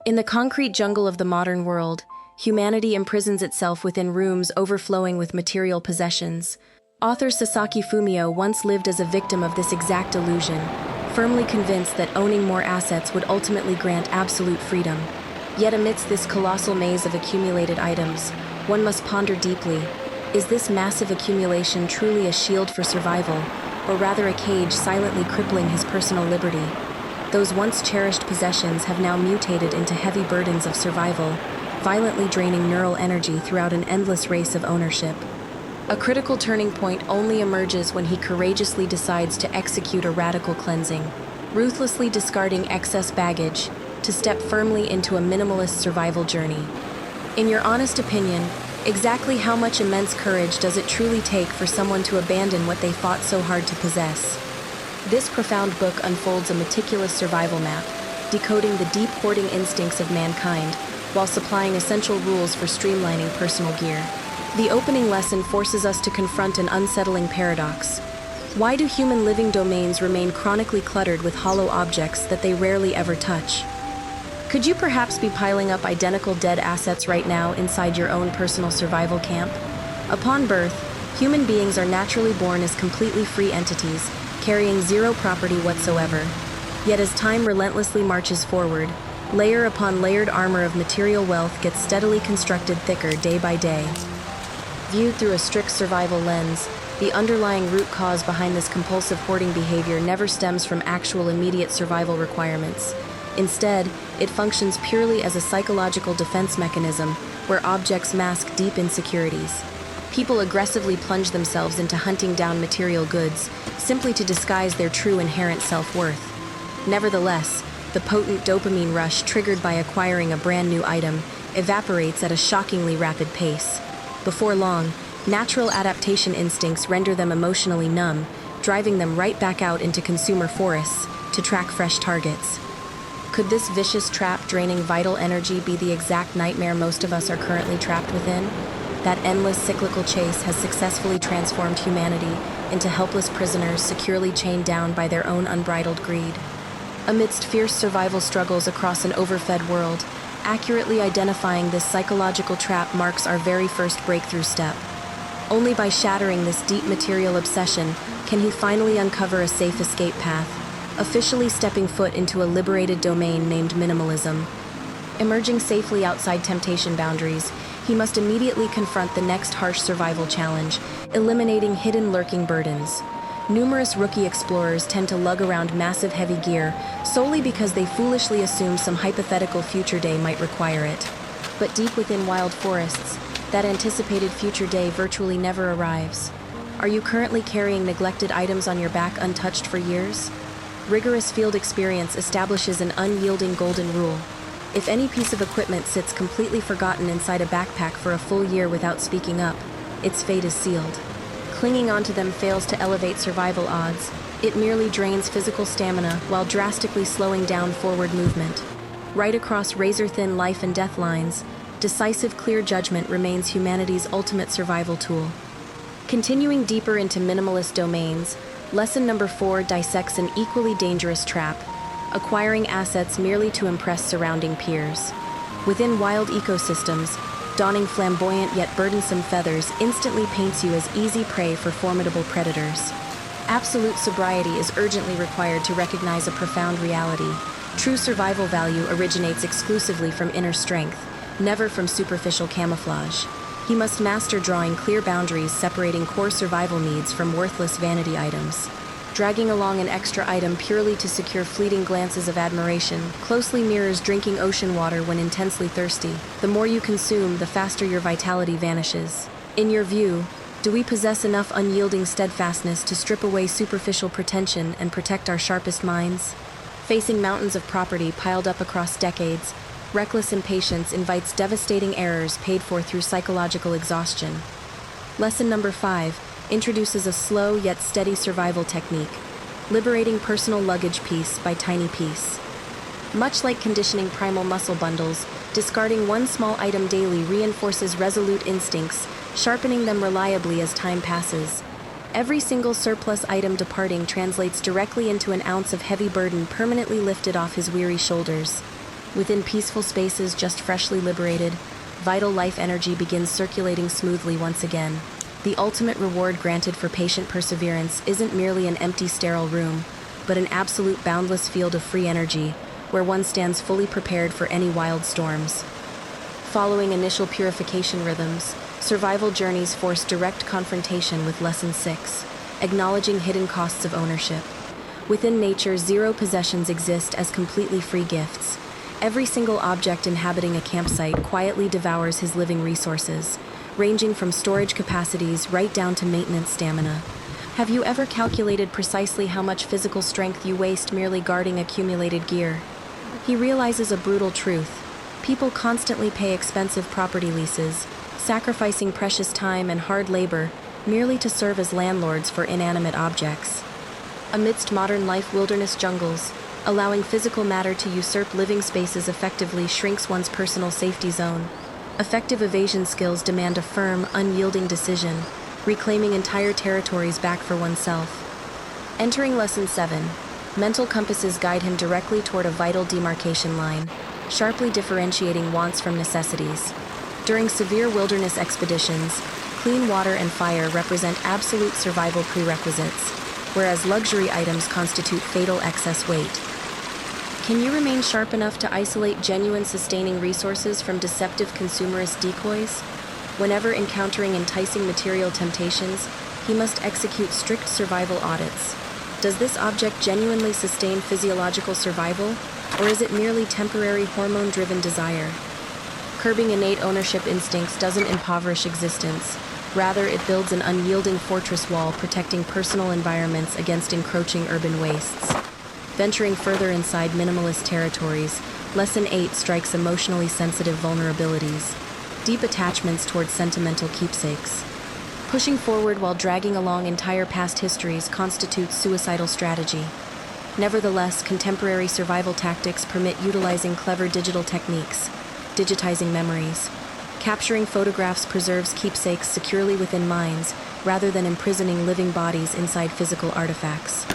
In the concrete jungle of the modern world, humanity imprisons itself within rooms overflowing with material possessions. Author Sasaki Fumio once lived as a victim of this exact illusion, firmly convinced that owning more assets would ultimately grant absolute freedom. Yet amidst this colossal maze of accumulated items, one must ponder deeply, is this massive accumulation truly a shield for survival, or rather a cage silently crippling his personal liberty? Those once cherished possessions have now mutated into heavy burdens of survival, violently draining neural energy throughout an endless race of ownership. A critical turning point only emerges when he courageously decides to execute a radical cleansing, ruthlessly discarding excess baggage to step firmly into a minimalist survival journey. In your honest opinion, exactly how much immense courage does it truly take for someone to abandon what they fought so hard to possess? This profound book unfolds a meticulous survival map, decoding the deep hoarding instincts of mankind, while supplying essential rules for streamlining personal gear. The opening lesson forces us to confront an unsettling paradox. Why do human living domains remain chronically cluttered with hollow objects that they rarely ever touch? Could you perhaps be piling up identical dead assets right now inside your own personal survival camp? Upon birth, human beings are naturally born as completely free entities, carrying zero property whatsoever. Yet as time relentlessly marches forward, layer upon layered armor of material wealth gets steadily constructed thicker day by day. Viewed through a strict survival lens, the underlying root cause behind this compulsive hoarding behavior never stems from actual immediate survival requirements. Instead, it functions purely as a psychological defense mechanism where objects mask deep insecurities. People aggressively plunge themselves into hunting down material goods simply to disguise their true inherent self-worth. Nevertheless, the potent dopamine rush triggered by acquiring a brand new item evaporates at a shockingly rapid pace. Before long, natural adaptation instincts render them emotionally numb, driving them right back out into consumer forests to track fresh targets. Could this vicious trap draining vital energy be the exact nightmare most of us are currently trapped within? That endless cyclical chase has successfully transformed humanity into helpless prisoners securely chained down by their own unbridled greed. Amidst fierce survival struggles across an overfed world, accurately identifying this psychological trap marks our very first breakthrough step. Only by shattering this deep material obsession can he finally uncover a safe escape path, officially stepping foot into a liberated domain named minimalism. Emerging safely outside temptation boundaries, he must immediately confront the next harsh survival challenge, eliminating hidden lurking burdens. Numerous rookie explorers tend to lug around massive heavy gear solely because they foolishly assume some hypothetical future day might require it. But deep within wild forests, that anticipated future day virtually never arrives. Are you currently carrying neglected items on your back untouched for years? Rigorous field experience establishes an unyielding golden rule. If any piece of equipment sits completely forgotten inside a backpack for a full year without speaking up, its fate is sealed. Clinging onto them fails to elevate survival odds. It merely drains physical stamina while drastically slowing down forward movement. Right across razor-thin life and death lines, decisive clear judgment remains humanity's ultimate survival tool. Continuing deeper into minimalist domains, lesson number 4 dissects an equally dangerous trap: acquiring assets merely to impress surrounding peers. Within wild ecosystems, donning flamboyant yet burdensome feathers instantly paints you as easy prey for formidable predators. Absolute sobriety is urgently required to recognize a profound reality. True survival value originates exclusively from inner strength, never from superficial camouflage. He must master drawing clear boundaries separating core survival needs from worthless vanity items. Dragging along an extra item purely to secure fleeting glances of admiration closely mirrors drinking ocean water when intensely thirsty. The more you consume, the faster your vitality vanishes. In your view, do we possess enough unyielding steadfastness to strip away superficial pretension and protect our sharpest minds? Facing mountains of property piled up across decades, reckless impatience invites devastating errors paid for through psychological exhaustion. Lesson number 5 introduces a slow yet steady survival technique, liberating personal luggage piece by tiny piece. Much like conditioning primal muscle bundles, discarding one small item daily reinforces resolute instincts, sharpening them reliably as time passes. Every single surplus item departing translates directly into an ounce of heavy burden permanently lifted off his weary shoulders. Within peaceful spaces just freshly liberated, vital life energy begins circulating smoothly once again. The ultimate reward granted for patient perseverance isn't merely an empty, sterile room, but an absolute boundless field of free energy, where one stands fully prepared for any wild storms. Following initial purification rhythms, survival journeys force direct confrontation with Lesson 6, acknowledging hidden costs of ownership. Within nature, zero possessions exist as completely free gifts. Every single object inhabiting a campsite quietly devours his living resources, ranging from storage capacities right down to maintenance stamina. Have you ever calculated precisely how much physical strength you waste merely guarding accumulated gear? He realizes a brutal truth. People constantly pay expensive property leases, sacrificing precious time and hard labor merely to serve as landlords for inanimate objects. Amidst modern life, wilderness jungles, allowing physical matter to usurp living spaces effectively shrinks one's personal safety zone. Effective evasion skills demand a firm, unyielding decision, reclaiming entire territories back for oneself. Entering Lesson 7, mental compasses guide him directly toward a vital demarcation line, sharply differentiating wants from necessities. During severe wilderness expeditions, clean water and fire represent absolute survival prerequisites, whereas luxury items constitute fatal excess weight. Can you remain sharp enough to isolate genuine sustaining resources from deceptive consumerist decoys? Whenever encountering enticing material temptations, he must execute strict survival audits. Does this object genuinely sustain physiological survival, or is it merely temporary hormone-driven desire? Curbing innate ownership instincts doesn't impoverish existence. Rather, it builds an unyielding fortress wall protecting personal environments against encroaching urban wastes. Venturing further inside minimalist territories, Lesson 8 strikes emotionally sensitive vulnerabilities, deep attachments towards sentimental keepsakes. Pushing forward while dragging along entire past histories constitutes suicidal strategy. Nevertheless, contemporary survival tactics permit utilizing clever digital techniques, digitizing memories. Capturing photographs preserves keepsakes securely within minds, rather than imprisoning living bodies inside physical artifacts.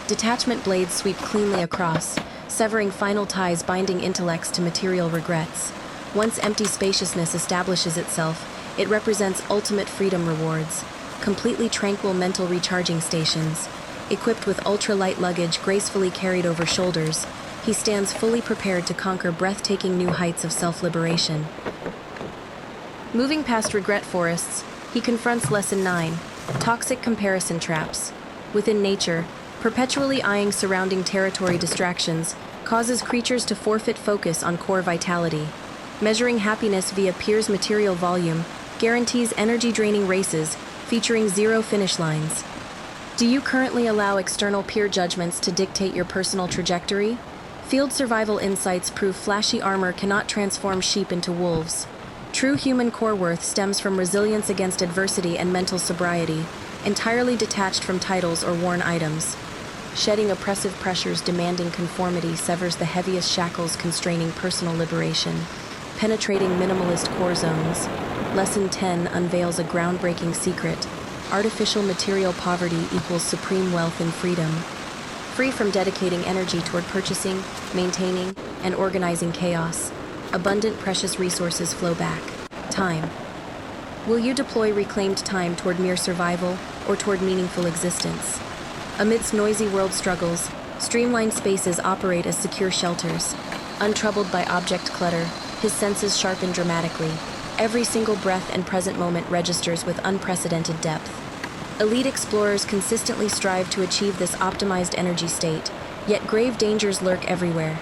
Detachment blades sweep cleanly across, severing final ties binding intellects to material regrets. Once empty spaciousness establishes itself, it represents ultimate freedom rewards, completely tranquil mental recharging stations. Equipped with ultra-light luggage gracefully carried over shoulders, he stands fully prepared to conquer breathtaking new heights of self-liberation. Moving past regret forests, he confronts Lesson 9, toxic comparison traps. Within nature, perpetually eyeing surrounding territory distractions causes creatures to forfeit focus on core vitality. Measuring happiness via peers' material volume guarantees energy-draining races featuring zero finish lines. Do you currently allow external peer judgments to dictate your personal trajectory? Field survival insights prove flashy armor cannot transform sheep into wolves. True human core worth stems from resilience against adversity and mental sobriety, entirely detached from titles or worn items. Shedding oppressive pressures demanding conformity severs the heaviest shackles constraining personal liberation. Penetrating minimalist core zones, Lesson 10 unveils a groundbreaking secret. Artificial material poverty equals supreme wealth and freedom. Free from dedicating energy toward purchasing, maintaining, and organizing chaos, abundant precious resources flow back. Time. Will you deploy reclaimed time toward mere survival or toward meaningful existence? Amidst noisy world struggles, streamlined spaces operate as secure shelters. Untroubled by object clutter, his senses sharpen dramatically. Every single breath and present moment registers with unprecedented depth. Elite explorers consistently strive to achieve this optimized energy state, yet grave dangers lurk everywhere.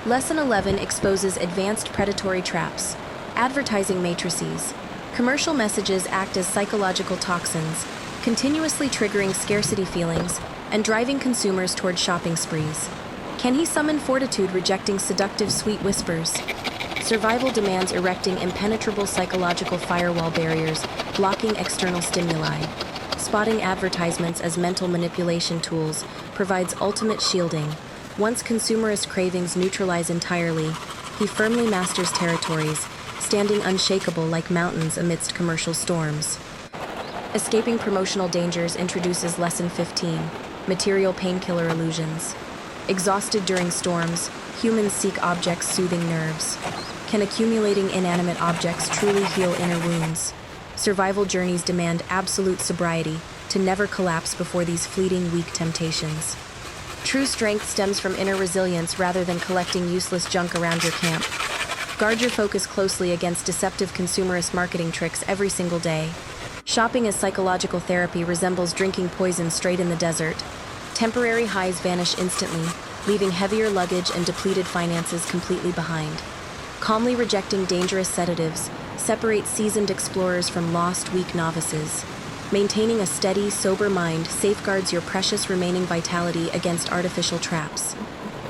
Lesson 11 exposes advanced predatory traps. Advertising matrices. Commercial messages act as psychological toxins, continuously triggering scarcity feelings and driving consumers toward shopping sprees. Can he summon fortitude rejecting seductive sweet whispers? Survival demands erecting impenetrable psychological firewall barriers, blocking external stimuli. Spotting advertisements as mental manipulation tools provides ultimate shielding. Once consumerist cravings neutralize entirely, he firmly masters territories, standing unshakable like mountains amidst commercial storms. Escaping promotional dangers introduces Lesson 15, material painkiller illusions. Exhausted during storms, Humans seek objects soothing nerves. Can accumulating inanimate objects truly heal inner wounds? Survival journeys demand absolute sobriety to never collapse before these fleeting, weak temptations. True strength stems from inner resilience rather than collecting useless junk around your camp. Guard your focus closely against deceptive consumerist marketing tricks every single day. Shopping as psychological therapy resembles drinking poison straight in the desert. Temporary highs vanish instantly, leaving heavier luggage and depleted finances completely behind. Calmly rejecting dangerous sedatives separates seasoned explorers from lost, weak novices. Maintaining a steady, sober mind safeguards your precious remaining vitality against artificial traps.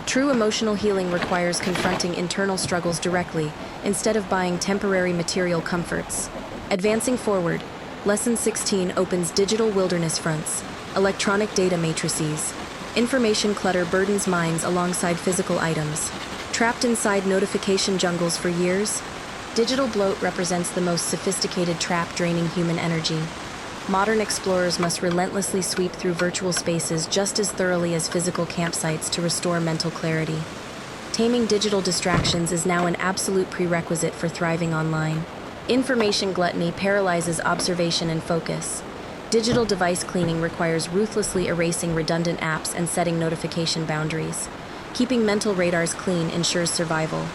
True emotional healing requires confronting internal struggles directly, instead of buying temporary material comforts. Advancing forward, Lesson 16 opens digital wilderness fronts, electronic data matrices. Information clutter burdens minds alongside physical items. Trapped inside notification jungles for years, digital bloat represents the most sophisticated trap draining human energy. Modern explorers must relentlessly sweep through virtual spaces just as thoroughly as physical campsites to restore mental clarity. Taming digital distractions is now an absolute prerequisite for thriving online. Information gluttony paralyzes observation and focus. Digital device cleaning requires ruthlessly erasing redundant apps and setting notification boundaries. Keeping mental radars clean ensures survival.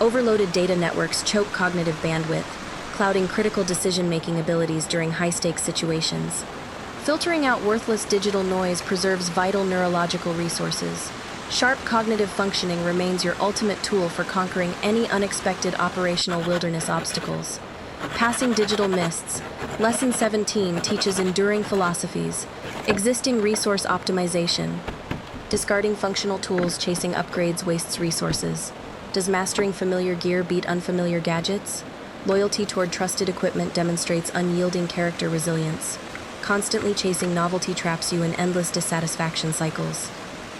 Overloaded data networks choke cognitive bandwidth, clouding critical decision-making abilities during high-stakes situations. Filtering out worthless digital noise preserves vital neurological resources. Sharp cognitive functioning remains your ultimate tool for conquering any unexpected operational wilderness obstacles. Passing digital mists. Lesson 17 teaches enduring philosophies. Existing resource optimization. Discarding functional tools, chasing upgrades wastes resources. Does mastering familiar gear beat unfamiliar gadgets? Loyalty toward trusted equipment demonstrates unyielding character resilience. Constantly chasing novelty traps you in endless dissatisfaction cycles.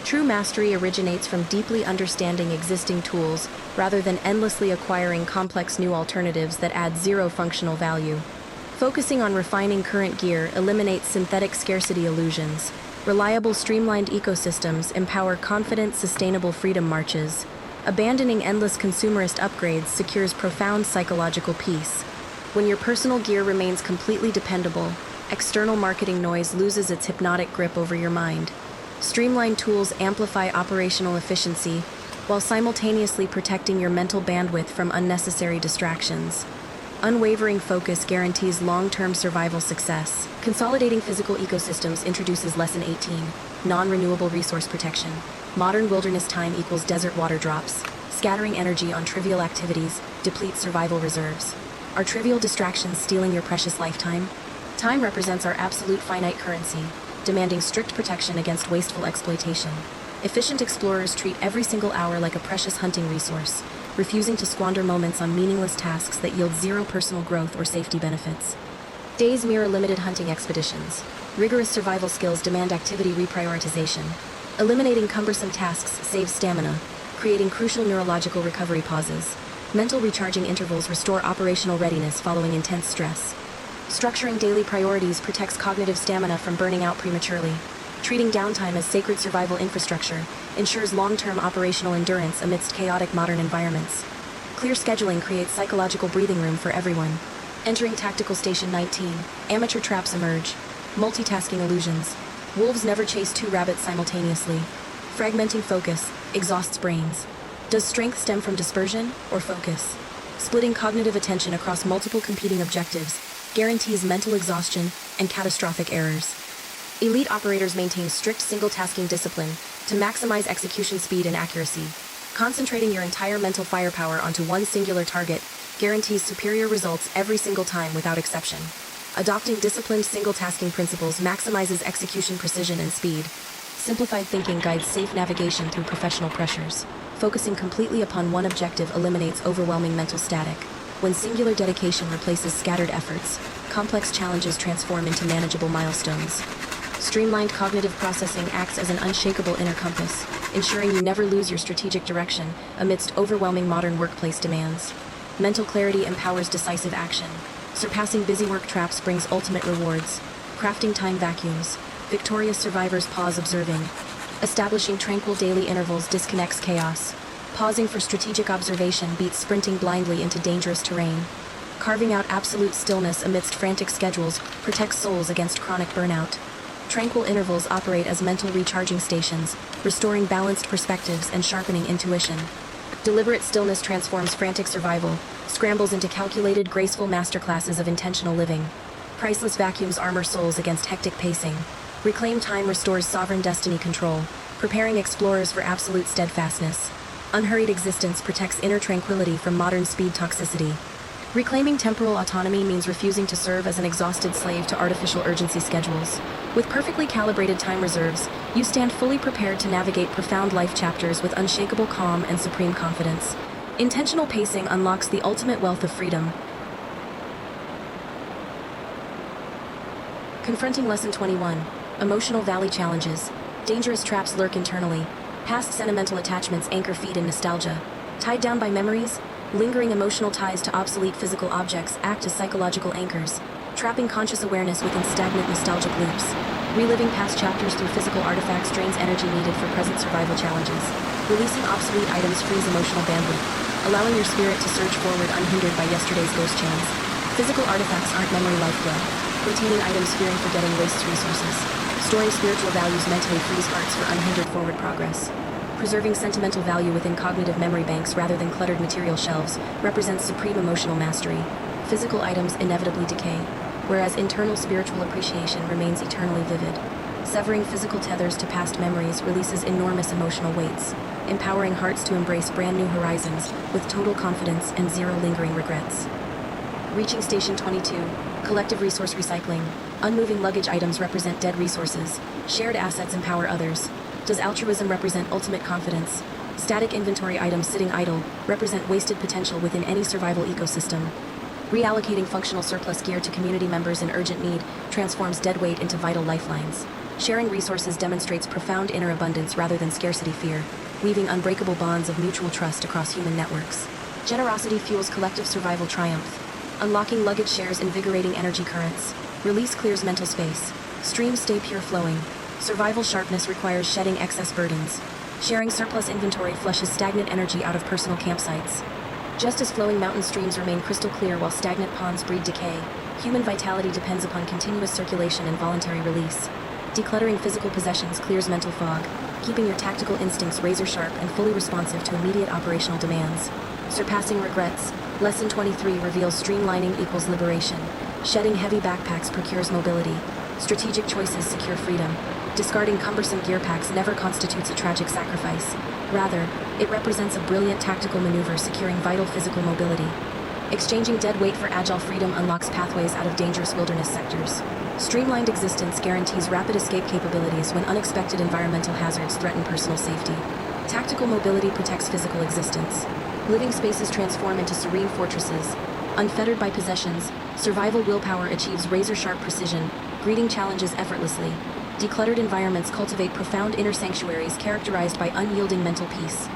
True mastery originates from deeply understanding existing tools rather than endlessly acquiring complex new alternatives that add zero functional value. Focusing on refining current gear eliminates synthetic scarcity illusions. Reliable, streamlined ecosystems empower confident, sustainable freedom marches. Abandoning endless consumerist upgrades secures profound psychological peace. When your personal gear remains completely dependable, external marketing noise loses its hypnotic grip over your mind. Streamlined tools amplify operational efficiency while simultaneously protecting your mental bandwidth from unnecessary distractions. Unwavering focus guarantees long-term survival success. Consolidating physical ecosystems introduces Lesson 18, non-renewable resource protection. Modern wilderness time equals desert water drops. Scattering energy on trivial activities depletes survival reserves. Are trivial distractions stealing your precious lifetime? Time represents our absolute finite currency, demanding strict protection against wasteful exploitation. Efficient explorers treat every single hour like a precious hunting resource, refusing to squander moments on meaningless tasks that yield zero personal growth or safety benefits. Days mirror limited hunting expeditions. Rigorous survival skills demand activity reprioritization. Eliminating cumbersome tasks saves stamina, creating crucial neurological recovery pauses. Mental recharging intervals restore operational readiness following intense stress. Structuring daily priorities protects cognitive stamina from burning out prematurely. Treating downtime as sacred survival infrastructure ensures long-term operational endurance amidst chaotic modern environments. Clear scheduling creates psychological breathing room for everyone. Entering Tactical Station 19, amateur traps emerge. Multitasking illusions. Wolves never chase two rabbits simultaneously. Fragmenting focus exhausts brains. Does strength stem from dispersion or focus? Splitting cognitive attention across multiple competing objectives guarantees mental exhaustion and catastrophic errors. Elite operators maintain strict single-tasking discipline to maximize execution speed and accuracy. Concentrating your entire mental firepower onto one singular target guarantees superior results every single time without exception. Adopting disciplined single-tasking principles maximizes execution precision and speed. Simplified thinking guides safe navigation through professional pressures. Focusing completely upon one objective eliminates overwhelming mental static. When singular dedication replaces scattered efforts, complex challenges transform into manageable milestones. Streamlined cognitive processing acts as an unshakable inner compass, ensuring you never lose your strategic direction amidst overwhelming modern workplace demands. Mental clarity empowers decisive action. Surpassing busy work traps brings ultimate rewards. Crafting time vacuums. Victorious survivors pause observing. Establishing tranquil daily intervals disconnects chaos. Pausing for strategic observation beats sprinting blindly into dangerous terrain. Carving out absolute stillness amidst frantic schedules protects souls against chronic burnout. Tranquil intervals operate as mental recharging stations, restoring balanced perspectives and sharpening intuition. Deliberate stillness transforms frantic survival, scrambles into calculated, graceful masterclasses of intentional living. Priceless vacuums armor souls against hectic pacing. Reclaimed time restores sovereign destiny control, preparing explorers for absolute steadfastness. Unhurried existence protects inner tranquility from modern speed toxicity. Reclaiming temporal autonomy means refusing to serve as an exhausted slave to artificial urgency schedules. With perfectly calibrated time reserves, you stand fully prepared to navigate profound life chapters with unshakable calm and supreme confidence. Intentional pacing unlocks the ultimate wealth of freedom. Confronting Lesson 21. Emotional Valley Challenges. Dangerous traps lurk internally. Past sentimental attachments anchor feet in nostalgia. Tied down by memories, lingering emotional ties to obsolete physical objects act as psychological anchors, trapping conscious awareness within stagnant nostalgic loops. Reliving past chapters through physical artifacts drains energy needed for present survival challenges. Releasing obsolete items frees emotional bandwidth, allowing your spirit to surge forward unhindered by yesterday's ghost chains. Physical artifacts aren't memory lifeblood. Retaining items fearing forgetting wastes resources. Storing spiritual values mentally frees hearts for unhindered forward progress. Preserving sentimental value within cognitive memory banks rather than cluttered material shelves represents supreme emotional mastery. Physical items inevitably decay, whereas internal spiritual appreciation remains eternally vivid. Severing physical tethers to past memories releases enormous emotional weights, empowering hearts to embrace brand new horizons with total confidence and zero lingering regrets. Reaching Station 22, Collective Resource Recycling. Unmoving luggage items represent dead resources. Shared assets empower others. Does altruism represent ultimate confidence? Static inventory items sitting idle represent wasted potential within any survival ecosystem. Reallocating functional surplus gear to community members in urgent need transforms dead weight into vital lifelines. Sharing resources demonstrates profound inner abundance rather than scarcity fear, weaving unbreakable bonds of mutual trust across human networks. Generosity fuels collective survival triumph. Unlocking luggage shares invigorating energy currents. Release clears mental space. Streams stay pure flowing. Survival sharpness requires shedding excess burdens. Sharing surplus inventory flushes stagnant energy out of personal campsites. Just as flowing mountain streams remain crystal clear while stagnant ponds breed decay, human vitality depends upon continuous circulation and voluntary release. Decluttering physical possessions clears mental fog, keeping your tactical instincts razor-sharp and fully responsive to immediate operational demands. Surpassing regrets. Lesson 23 reveals streamlining equals liberation. Shedding heavy backpacks procures mobility. Strategic choices secure freedom. Discarding cumbersome gear packs never constitutes a tragic sacrifice. Rather, it represents a brilliant tactical maneuver securing vital physical mobility. Exchanging dead weight for agile freedom unlocks pathways out of dangerous wilderness sectors. Streamlined existence guarantees rapid escape capabilities when unexpected environmental hazards threaten personal safety. Tactical mobility protects physical existence. Living spaces transform into serene fortresses. Unfettered by possessions, survival willpower achieves razor-sharp precision, greeting challenges effortlessly. Decluttered environments cultivate profound inner sanctuaries characterized by unyielding mental peace.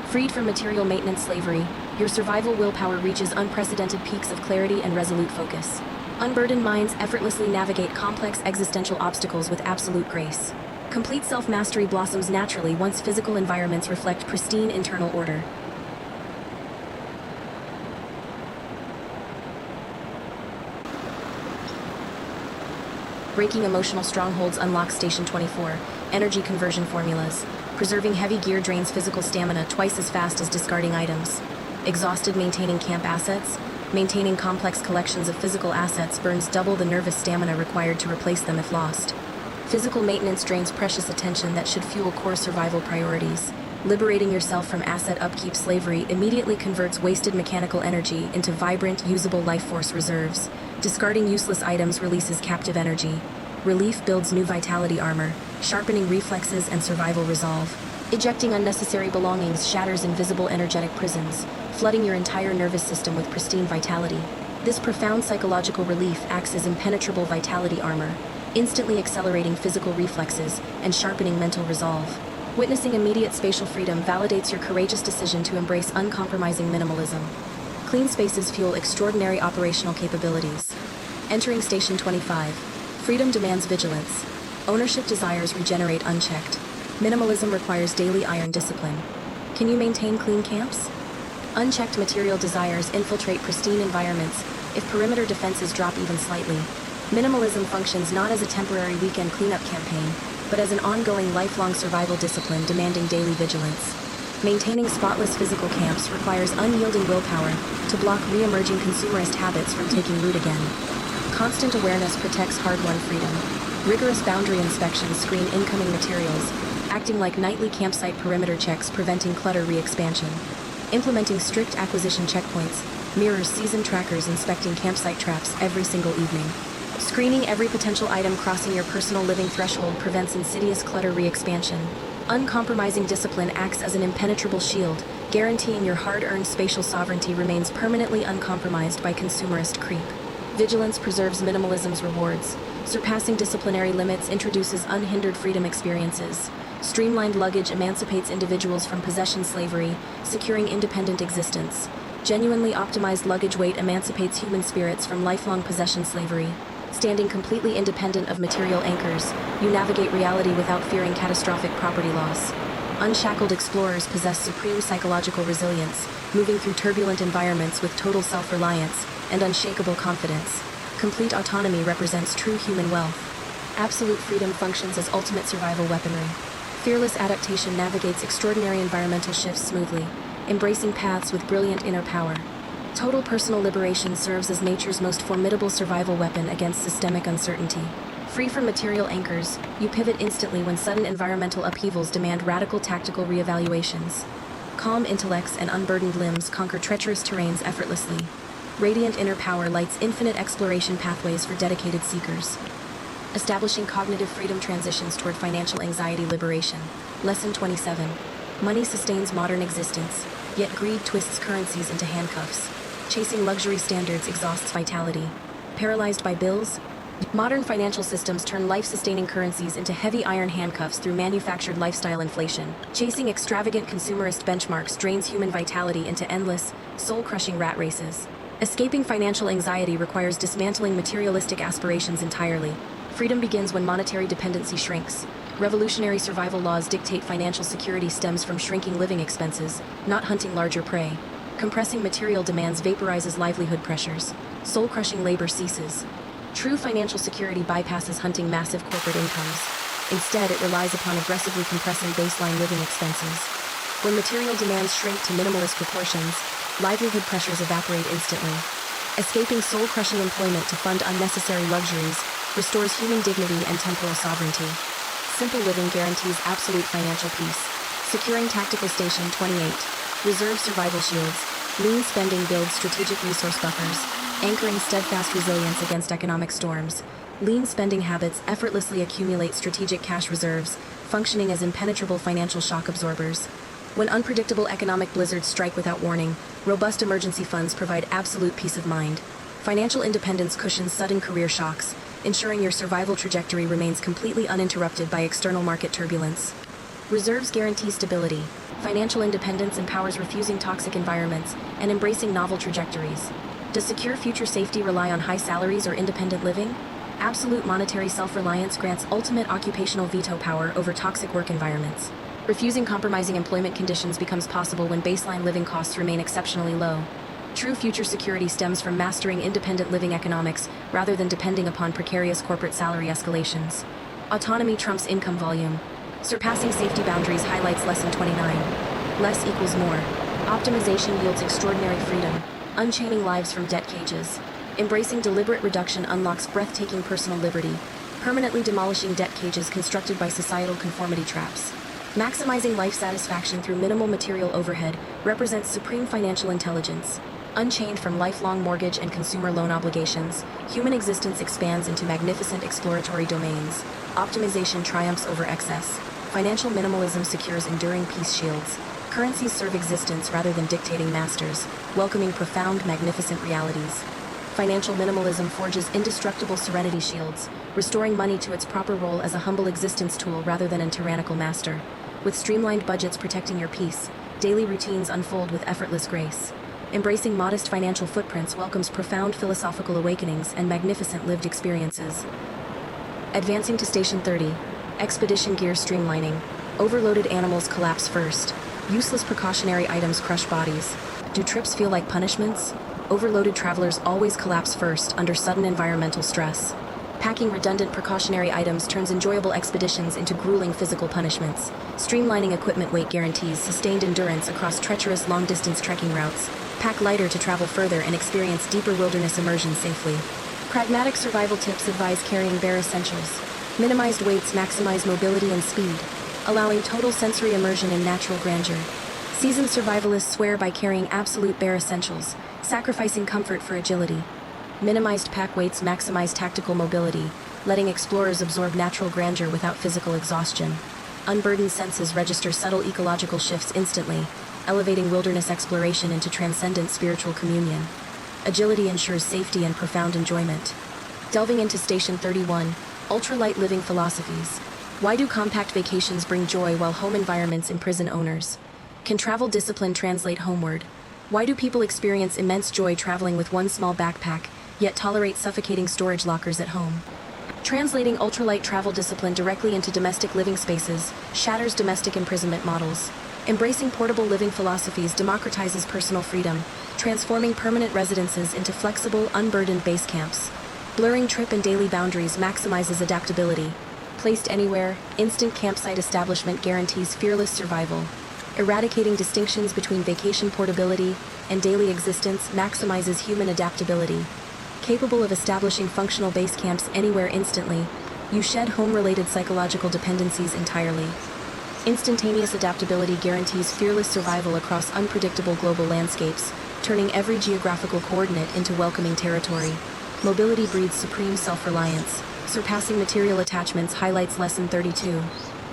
Freed from material maintenance slavery, your survival willpower reaches unprecedented peaks of clarity and resolute focus. Unburdened minds effortlessly navigate complex existential obstacles with absolute grace. Complete self-mastery blossoms naturally once physical environments reflect pristine internal order. Breaking emotional strongholds unlocks Station 24, Energy Conversion Formulas. Preserving heavy gear drains physical stamina twice as fast as discarding items. Exhausted maintaining camp assets? Maintaining complex collections of physical assets burns double the nervous stamina required to replace them if lost. Physical maintenance drains precious attention that should fuel core survival priorities. Liberating yourself from asset upkeep slavery immediately converts wasted mechanical energy into vibrant, usable life force reserves. Discarding useless items releases captive energy. Relief builds new vitality armor, sharpening reflexes and survival resolve. Ejecting unnecessary belongings shatters invisible energetic prisons, flooding your entire nervous system with pristine vitality. This profound psychological relief acts as impenetrable vitality armor, instantly accelerating physical reflexes and sharpening mental resolve. Witnessing immediate spatial freedom validates your courageous decision to embrace uncompromising minimalism. Clean spaces fuel extraordinary operational capabilities. Entering Station 25. Freedom demands vigilance. Ownership desires regenerate unchecked. Minimalism requires daily iron discipline. Can you maintain clean camps? Unchecked material desires infiltrate pristine environments if perimeter defenses drop even slightly. Minimalism functions not as a temporary weekend cleanup campaign, but as an ongoing lifelong survival discipline demanding daily vigilance. Maintaining spotless physical camps requires unyielding willpower to block re-emerging consumerist habits from taking root again. Constant awareness protects hard-won freedom. Rigorous boundary inspections screen incoming materials, acting like nightly campsite perimeter checks preventing clutter re-expansion. Implementing strict acquisition checkpoints mirrors season trackers inspecting campsite traps every single evening. Screening every potential item crossing your personal living threshold prevents insidious clutter re-expansion. Uncompromising discipline acts as an impenetrable shield, guaranteeing your hard-earned spatial sovereignty remains permanently uncompromised by consumerist creep. Vigilance preserves minimalism's rewards. Surpassing disciplinary limits introduces unhindered freedom experiences. Streamlined luggage emancipates individuals from possession slavery, securing independent existence. Genuinely optimized luggage weight emancipates human spirits from lifelong possession slavery. Standing completely independent of material anchors, you navigate reality without fearing catastrophic property loss. Unshackled explorers possess supreme psychological resilience, moving through turbulent environments with total self-reliance and unshakable confidence. Complete autonomy represents true human wealth. Absolute freedom functions as ultimate survival weaponry. Fearless adaptation navigates extraordinary environmental shifts smoothly, embracing paths with brilliant inner power. Total personal liberation serves as nature's most formidable survival weapon against systemic uncertainty. Free from material anchors, you pivot instantly when sudden environmental upheavals demand radical tactical reevaluations. Calm intellects and unburdened limbs conquer treacherous terrains effortlessly. Radiant inner power lights infinite exploration pathways for dedicated seekers. Establishing cognitive freedom transitions toward financial anxiety liberation. Lesson 27. Money sustains modern existence, yet greed twists currencies into handcuffs. Chasing luxury standards exhausts vitality. Paralyzed by bills, modern financial systems turn life-sustaining currencies into heavy iron handcuffs through manufactured lifestyle inflation. Chasing extravagant consumerist benchmarks drains human vitality into endless, soul-crushing rat races. Escaping financial anxiety requires dismantling materialistic aspirations entirely. Freedom begins when monetary dependency shrinks. Revolutionary survival laws dictate financial security stems from shrinking living expenses, not hunting larger prey. Compressing material demands vaporizes livelihood pressures. Soul-crushing labor ceases. True financial security bypasses hunting massive corporate incomes. Instead, it relies upon aggressively compressing baseline living expenses. When material demands shrink to minimalist proportions, livelihood pressures evaporate instantly. Escaping soul-crushing employment to fund unnecessary luxuries restores human dignity and temporal sovereignty. Simple living guarantees absolute financial peace. Securing Tactical Station 28. Reserve survival shields. Lean spending builds strategic resource buffers, anchoring steadfast resilience against economic storms. Lean spending habits effortlessly accumulate strategic cash reserves, functioning as impenetrable financial shock absorbers. When unpredictable economic blizzards strike without warning, robust emergency funds provide absolute peace of mind. Financial independence cushions sudden career shocks, ensuring your survival trajectory remains completely uninterrupted by external market turbulence. Reserves guarantee stability. Financial independence empowers refusing toxic environments and embracing novel trajectories. Does secure future safety rely on high salaries or independent living? Absolute monetary self-reliance grants ultimate occupational veto power over toxic work environments. Refusing compromising employment conditions becomes possible when baseline living costs remain exceptionally low. True future security stems from mastering independent living economics rather than depending upon precarious corporate salary escalations. Autonomy trumps income volume. Surpassing safety boundaries highlights Lesson 29. Less equals more. Optimization yields extraordinary freedom, unchaining lives from debt cages. Embracing deliberate reduction unlocks breathtaking personal liberty, permanently demolishing debt cages constructed by societal conformity traps. Maximizing life satisfaction through minimal material overhead represents supreme financial intelligence. Unchained from lifelong mortgage and consumer loan obligations, human existence expands into magnificent exploratory domains. Optimization triumphs over excess. Financial minimalism secures enduring peace shields. Currencies serve existence rather than dictating masters, welcoming profound, magnificent realities. Financial minimalism forges indestructible serenity shields, restoring money to its proper role as a humble existence tool rather than a tyrannical master. With streamlined budgets protecting your peace, daily routines unfold with effortless grace. Embracing modest financial footprints welcomes profound philosophical awakenings and magnificent lived experiences. Advancing to Station 30. Expedition gear streamlining. Overloaded animals collapse first. Useless precautionary items crush bodies. Do trips feel like punishments? Overloaded travelers always collapse first under sudden environmental stress. Packing redundant precautionary items turns enjoyable expeditions into grueling physical punishments. Streamlining equipment weight guarantees sustained endurance across treacherous long-distance trekking routes. Pack lighter to travel further and experience deeper wilderness immersion safely. Pragmatic survival tips advise carrying bare essentials. Minimized weights maximize mobility and speed, allowing total sensory immersion in natural grandeur. Seasoned survivalists swear by carrying absolute bare essentials, sacrificing comfort for agility. Minimized pack weights maximize tactical mobility, letting explorers absorb natural grandeur without physical exhaustion. Unburdened senses register subtle ecological shifts instantly, elevating wilderness exploration into transcendent spiritual communion. Agility ensures safety and profound enjoyment. Delving into Station 31, ultralight living philosophies. Why do compact vacations bring joy while home environments imprison owners? Can travel discipline translate homeward? Why do people experience immense joy traveling with one small backpack, yet tolerate suffocating storage lockers at home? Translating ultralight travel discipline directly into domestic living spaces shatters domestic imprisonment models. Embracing portable living philosophies democratizes personal freedom, transforming permanent residences into flexible, unburdened base camps. Blurring trip and daily boundaries maximizes adaptability. Placed anywhere, instant campsite establishment guarantees fearless survival. Eradicating distinctions between vacation portability and daily existence maximizes human adaptability. Capable of establishing functional base camps anywhere instantly, you shed home-related psychological dependencies entirely. Instantaneous adaptability guarantees fearless survival across unpredictable global landscapes, turning every geographical coordinate into welcoming territory. Mobility breeds supreme self-reliance. Surpassing material attachments highlights Lesson 32.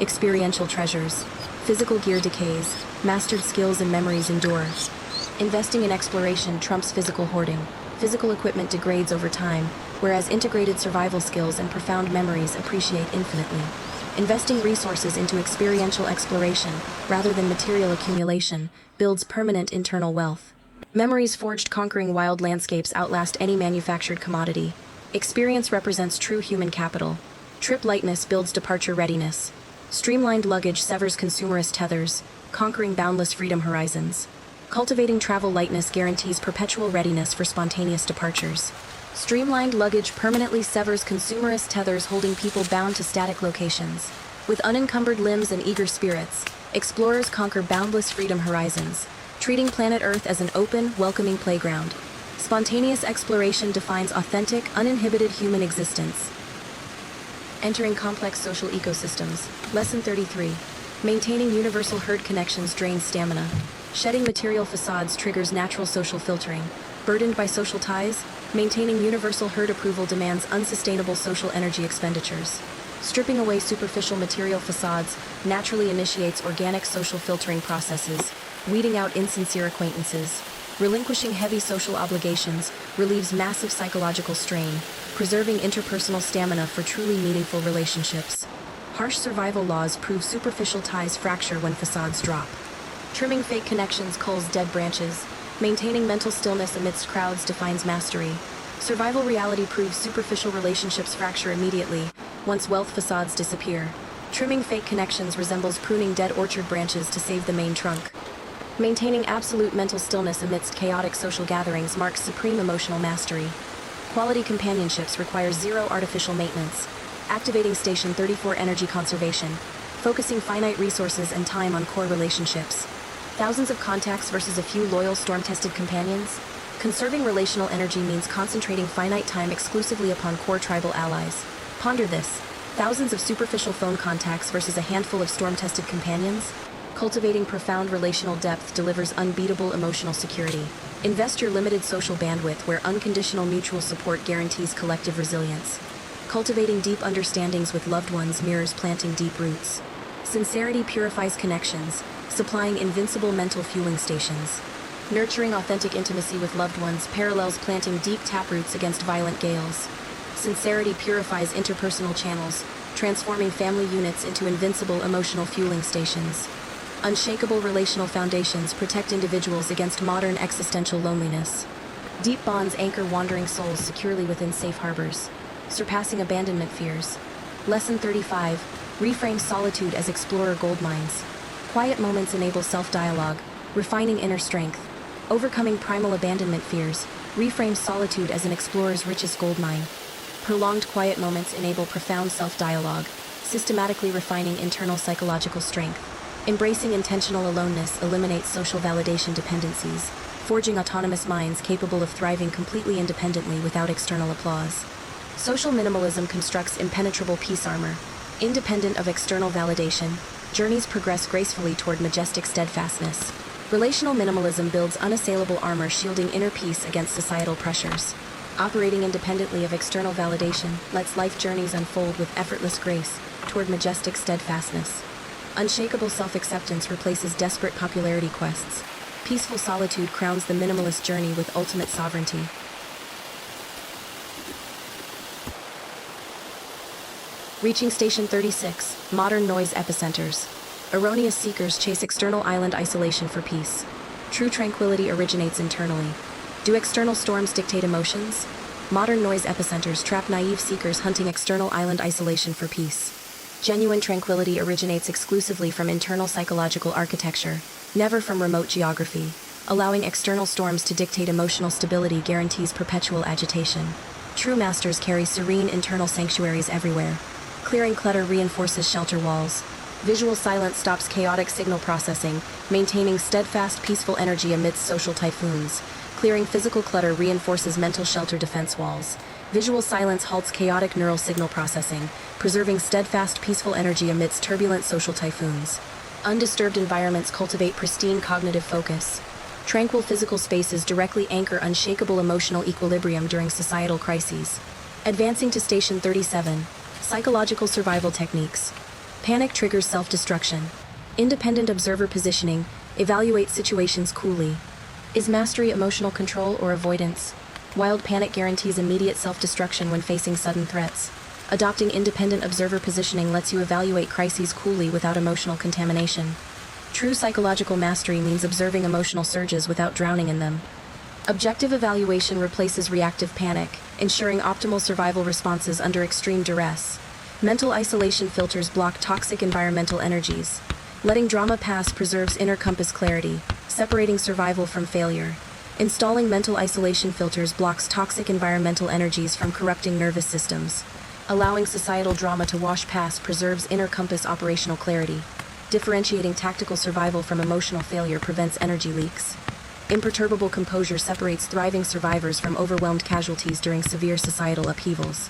Experiential treasures. Physical gear decays. Mastered skills and memories endure. Investing in exploration trumps physical hoarding. Physical equipment degrades over time, whereas integrated survival skills and profound memories appreciate infinitely. Investing resources into experiential exploration, rather than material accumulation, builds permanent internal wealth. Memories forged conquering wild landscapes outlast any manufactured commodity. Experience represents true human capital. Trip lightness builds departure readiness. Streamlined luggage severs consumerist tethers, conquering boundless freedom horizons. Cultivating travel lightness guarantees perpetual readiness for spontaneous departures. Streamlined luggage permanently severs consumerist tethers holding people bound to static locations. With unencumbered limbs and eager spirits, explorers conquer boundless freedom horizons, treating planet Earth as an open, welcoming playground. Spontaneous exploration defines authentic, uninhibited human existence. Entering complex social ecosystems. Lesson 33. Maintaining universal herd connections drains stamina. Shedding material facades triggers natural social filtering. Burdened by social ties, maintaining universal herd approval demands unsustainable social energy expenditures. Stripping away superficial material facades naturally initiates organic social filtering processes, weeding out insincere acquaintances. Relinquishing heavy social obligations relieves massive psychological strain, preserving interpersonal stamina for truly meaningful relationships. Harsh survival laws prove superficial ties fracture when facades drop. Trimming fake connections culls dead branches. Maintaining mental stillness amidst crowds defines mastery. Survival reality proves superficial relationships fracture immediately, once wealth facades disappear. Trimming fake connections resembles pruning dead orchard branches to save the main trunk. Maintaining absolute mental stillness amidst chaotic social gatherings marks supreme emotional mastery. Quality companionships require zero artificial maintenance. Activating Station 34 energy conservation, focusing finite resources and time on core relationships. Thousands of contacts versus a few loyal, storm-tested companions? Conserving relational energy means concentrating finite time exclusively upon core tribal allies. Ponder this. Thousands of superficial phone contacts versus a handful of storm-tested companions? Cultivating profound relational depth delivers unbeatable emotional security. Invest your limited social bandwidth where unconditional mutual support guarantees collective resilience. Cultivating deep understandings with loved ones mirrors planting deep roots. Sincerity purifies connections, supplying invincible mental fueling stations. Nurturing authentic intimacy with loved ones parallels planting deep taproots against violent gales. Sincerity purifies interpersonal channels, transforming family units into invincible emotional fueling stations. Unshakable relational foundations protect individuals against modern existential loneliness. Deep bonds anchor wandering souls securely within safe harbors, surpassing abandonment fears. Lesson 35. Reframe solitude as explorer goldmines. Quiet moments enable self-dialogue, refining inner strength. Overcoming primal abandonment fears, reframes solitude as an explorer's richest goldmine. Prolonged quiet moments enable profound self-dialogue, systematically refining internal psychological strength. Embracing intentional aloneness eliminates social validation dependencies, forging autonomous minds capable of thriving completely independently without external applause. Social minimalism constructs impenetrable peace armor. Independent of external validation, journeys progress gracefully toward majestic steadfastness. Relational minimalism builds unassailable armor shielding inner peace against societal pressures. Operating independently of external validation lets life journeys unfold with effortless grace toward majestic steadfastness. Unshakable self-acceptance replaces desperate popularity quests. Peaceful solitude crowns the minimalist journey with ultimate sovereignty. Reaching Station 36, Modern Noise Epicenters. Erroneous seekers chase external island isolation for peace. True tranquility originates internally. Do external storms dictate emotions? Modern noise epicenters trap naive seekers hunting external island isolation for peace. Genuine tranquility originates exclusively from internal psychological architecture, never from remote geography. Allowing external storms to dictate emotional stability guarantees perpetual agitation. True masters carry serene internal sanctuaries everywhere. Clearing clutter reinforces shelter walls. Visual silence stops chaotic signal processing, maintaining steadfast, peaceful energy amidst social typhoons. Clearing physical clutter reinforces mental shelter defense walls. Visual silence halts chaotic neural signal processing, preserving steadfast, peaceful energy amidst turbulent social typhoons. Undisturbed environments cultivate pristine cognitive focus. Tranquil physical spaces directly anchor unshakable emotional equilibrium during societal crises. Advancing to Station 37. Psychological survival techniques. Panic triggers self-destruction. Independent observer positioning. Evaluate situations coolly. Is mastery emotional control or avoidance? Wild panic guarantees immediate self-destruction when facing sudden threats. Adopting independent observer positioning lets you evaluate crises coolly without emotional contamination. True psychological mastery means observing emotional surges without drowning in them. Objective evaluation replaces reactive panic, ensuring optimal survival responses under extreme duress. Mental isolation filters block toxic environmental energies. Letting drama pass preserves inner compass clarity, separating survival from failure. Installing mental isolation filters blocks toxic environmental energies from corrupting nervous systems. Allowing societal drama to wash past preserves inner compass operational clarity. Differentiating tactical survival from emotional failure prevents energy leaks. Imperturbable composure separates thriving survivors from overwhelmed casualties during severe societal upheavals.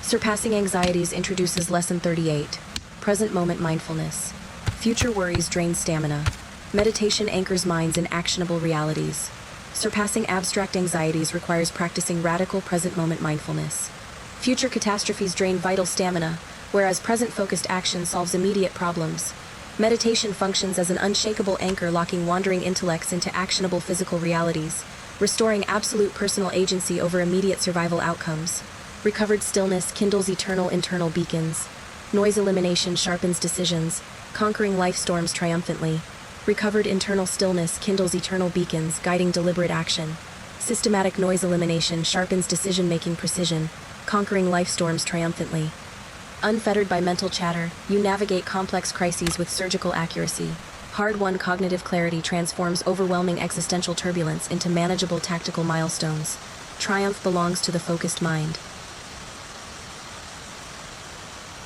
Surpassing anxieties introduces Lesson 38. Present moment mindfulness. Future worries drain stamina. Meditation anchors minds in actionable realities. Surpassing abstract anxieties requires practicing radical present moment mindfulness. Future catastrophes drain vital stamina, whereas present-focused action solves immediate problems. Meditation functions as an unshakable anchor locking wandering intellects into actionable physical realities, restoring absolute personal agency over immediate survival outcomes. Recovered stillness kindles eternal internal beacons. Noise elimination sharpens decisions, conquering life storms triumphantly. Recovered internal stillness kindles eternal beacons, guiding deliberate action. Systematic noise elimination sharpens decision-making precision, conquering life storms triumphantly. Unfettered by mental chatter, you navigate complex crises with surgical accuracy. Hard-won cognitive clarity transforms overwhelming existential turbulence into manageable tactical milestones. Triumph belongs to the focused mind.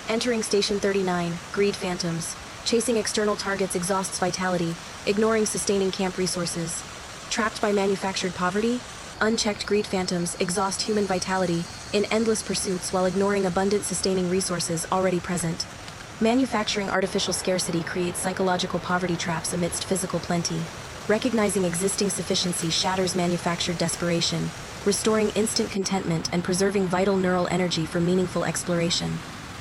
Entering Station 39, Greed Phantoms. Chasing external targets exhausts vitality, ignoring sustaining camp resources. Trapped by manufactured poverty? Unchecked greed phantoms exhaust human vitality in endless pursuits while ignoring abundant sustaining resources already present. Manufacturing artificial scarcity creates psychological poverty traps amidst physical plenty. Recognizing existing sufficiency shatters manufactured desperation, restoring instant contentment and preserving vital neural energy for meaningful exploration.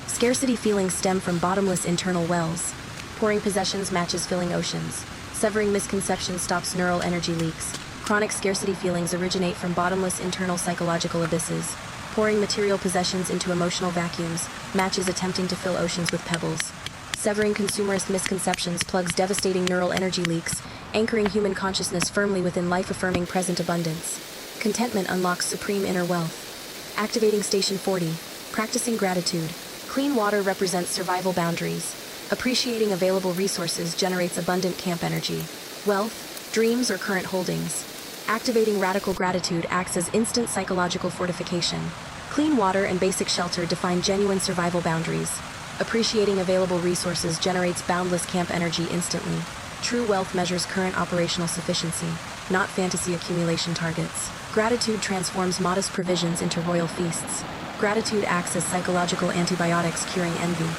Scarcity feelings stem from bottomless internal wells. Pouring possessions matches filling oceans. Severing misconceptions stops neural energy leaks. Chronic scarcity feelings originate from bottomless internal psychological abysses. Pouring material possessions into emotional vacuums matches attempting to fill oceans with pebbles. Severing consumerist misconceptions plugs devastating neural energy leaks, anchoring human consciousness firmly within life-affirming present abundance. Contentment unlocks supreme inner wealth. Activating Station 40. Practicing gratitude. Clean water represents survival boundaries. Appreciating available resources generates abundant camp energy. Wealth, dreams, or current holdings. Activating radical gratitude acts as instant psychological fortification. Clean water and basic shelter define genuine survival boundaries. Appreciating available resources generates boundless camp energy instantly. True wealth measures current operational sufficiency, not fantasy accumulation targets. Gratitude transforms modest provisions into royal feasts. Gratitude acts as psychological antibiotics curing envy.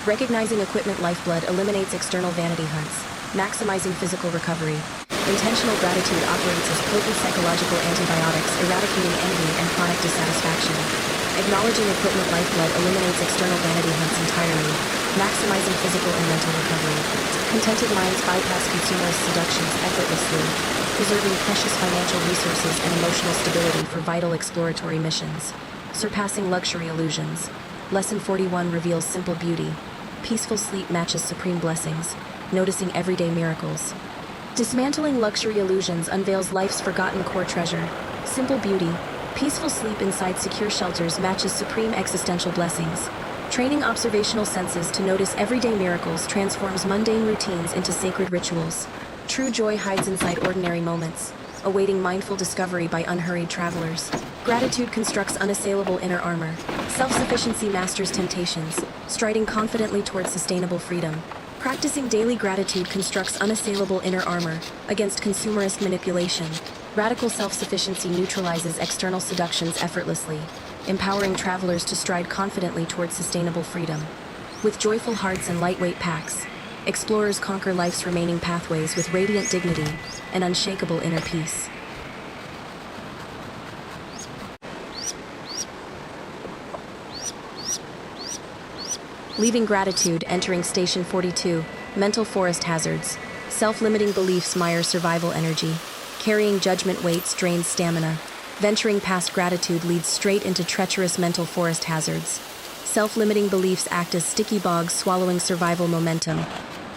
Recognizing equipment lifeblood eliminates external vanity hunts, maximizing physical recovery. Intentional gratitude operates as potent psychological antibiotics, eradicating envy and chronic dissatisfaction. Acknowledging equipment lifeblood eliminates external vanity hunts entirely, maximizing physical and mental recovery. Contented minds bypass consumerist seductions effortlessly, preserving precious financial resources and emotional stability for vital exploratory missions. Surpassing luxury illusions. Lesson 41 reveals simple beauty. Peaceful sleep matches supreme blessings, noticing everyday miracles. Dismantling luxury illusions unveils life's forgotten core treasure. Simple beauty. Peaceful sleep inside secure shelters matches supreme existential blessings. Training observational senses to notice everyday miracles transforms mundane routines into sacred rituals. True joy hides inside ordinary moments, awaiting mindful discovery by unhurried travelers. Gratitude constructs unassailable inner armor. Self-sufficiency masters temptations, striding confidently towards sustainable freedom. Practicing daily gratitude constructs unassailable inner armor against consumerist manipulation. Radical self-sufficiency neutralizes external seductions effortlessly, empowering travelers to stride confidently towards sustainable freedom. With joyful hearts and lightweight packs, explorers conquer life's remaining pathways with radiant dignity and unshakable inner peace. Leaving gratitude, entering Station 42, mental forest hazards. Self-limiting beliefs mire survival energy. Carrying judgment weights drains stamina. Venturing past gratitude leads straight into treacherous mental forest hazards. Self-limiting beliefs act as sticky bogs swallowing survival momentum.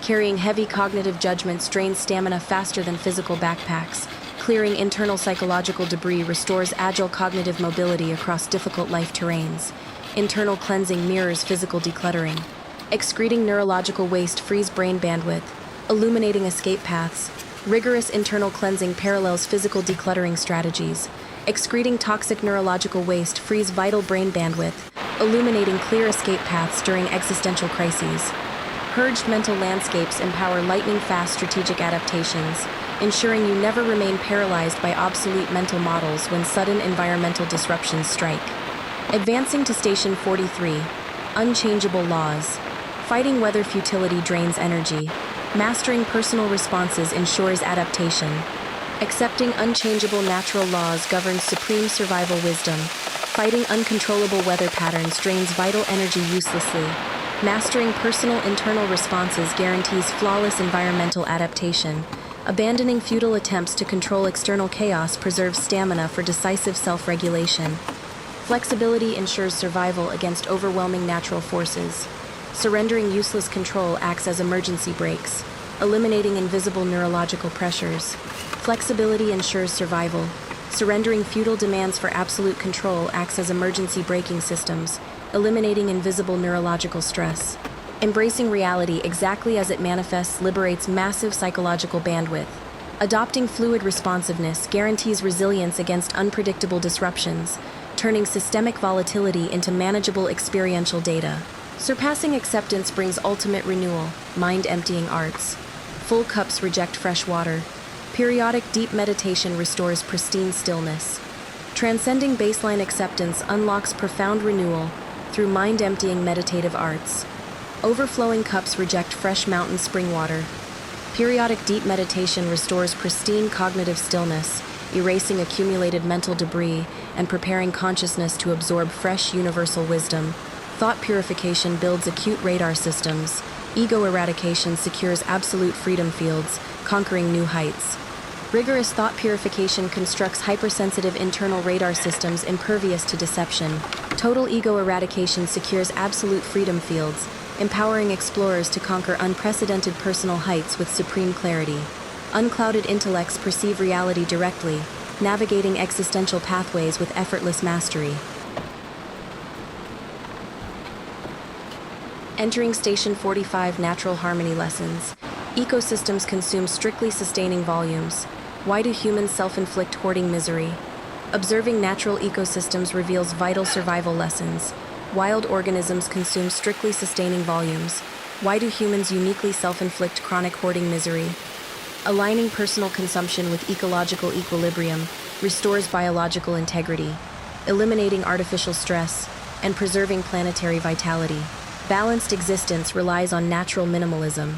Carrying heavy cognitive judgments drains stamina faster than physical backpacks. Clearing internal psychological debris restores agile cognitive mobility across difficult life terrains. Internal cleansing mirrors physical decluttering. Excreting neurological waste frees brain bandwidth, illuminating escape paths. Rigorous internal cleansing parallels physical decluttering strategies. Excreting toxic neurological waste frees vital brain bandwidth, illuminating clear escape paths during existential crises. Purged mental landscapes empower lightning-fast strategic adaptations, ensuring you never remain paralyzed by obsolete mental models when sudden environmental disruptions strike. Advancing to Station 43, unchangeable laws. Fighting weather futility drains energy. Mastering personal responses ensures adaptation. Accepting unchangeable natural laws governs supreme survival wisdom. Fighting uncontrollable weather patterns drains vital energy uselessly. Mastering personal internal responses guarantees flawless environmental adaptation. Abandoning futile attempts to control external chaos preserves stamina for decisive self-regulation. Flexibility ensures survival against overwhelming natural forces. Surrendering useless control acts as emergency brakes, eliminating invisible neurological pressures. Flexibility ensures survival. Surrendering futile demands for absolute control acts as emergency braking systems, eliminating invisible neurological stress. Embracing reality exactly as it manifests liberates massive psychological bandwidth. Adopting fluid responsiveness guarantees resilience against unpredictable disruptions, turning systemic volatility into manageable experiential data. Surpassing acceptance brings ultimate renewal, mind-emptying arts. Full cups reject fresh water. Periodic deep meditation restores pristine stillness. Transcending baseline acceptance unlocks profound renewal through mind-emptying meditative arts. Overflowing cups reject fresh mountain spring water. Periodic deep meditation restores pristine cognitive stillness, erasing accumulated mental debris and preparing consciousness to absorb fresh universal wisdom. Thought purification builds acute radar systems. Ego eradication secures absolute freedom fields, conquering new heights. Rigorous thought purification constructs hypersensitive internal radar systems impervious to deception. Total ego eradication secures absolute freedom fields, empowering explorers to conquer unprecedented personal heights with supreme clarity. Unclouded intellects perceive reality directly, navigating existential pathways with effortless mastery. Entering Station 45 Natural Harmony Lessons. Ecosystems consume strictly sustaining volumes. Why do humans self-inflict hoarding misery? Observing natural ecosystems reveals vital survival lessons. Wild organisms consume strictly sustaining volumes. Why do humans uniquely self-inflict chronic hoarding misery? Aligning personal consumption with ecological equilibrium restores biological integrity, eliminating artificial stress, and preserving planetary vitality. Balanced existence relies on natural minimalism.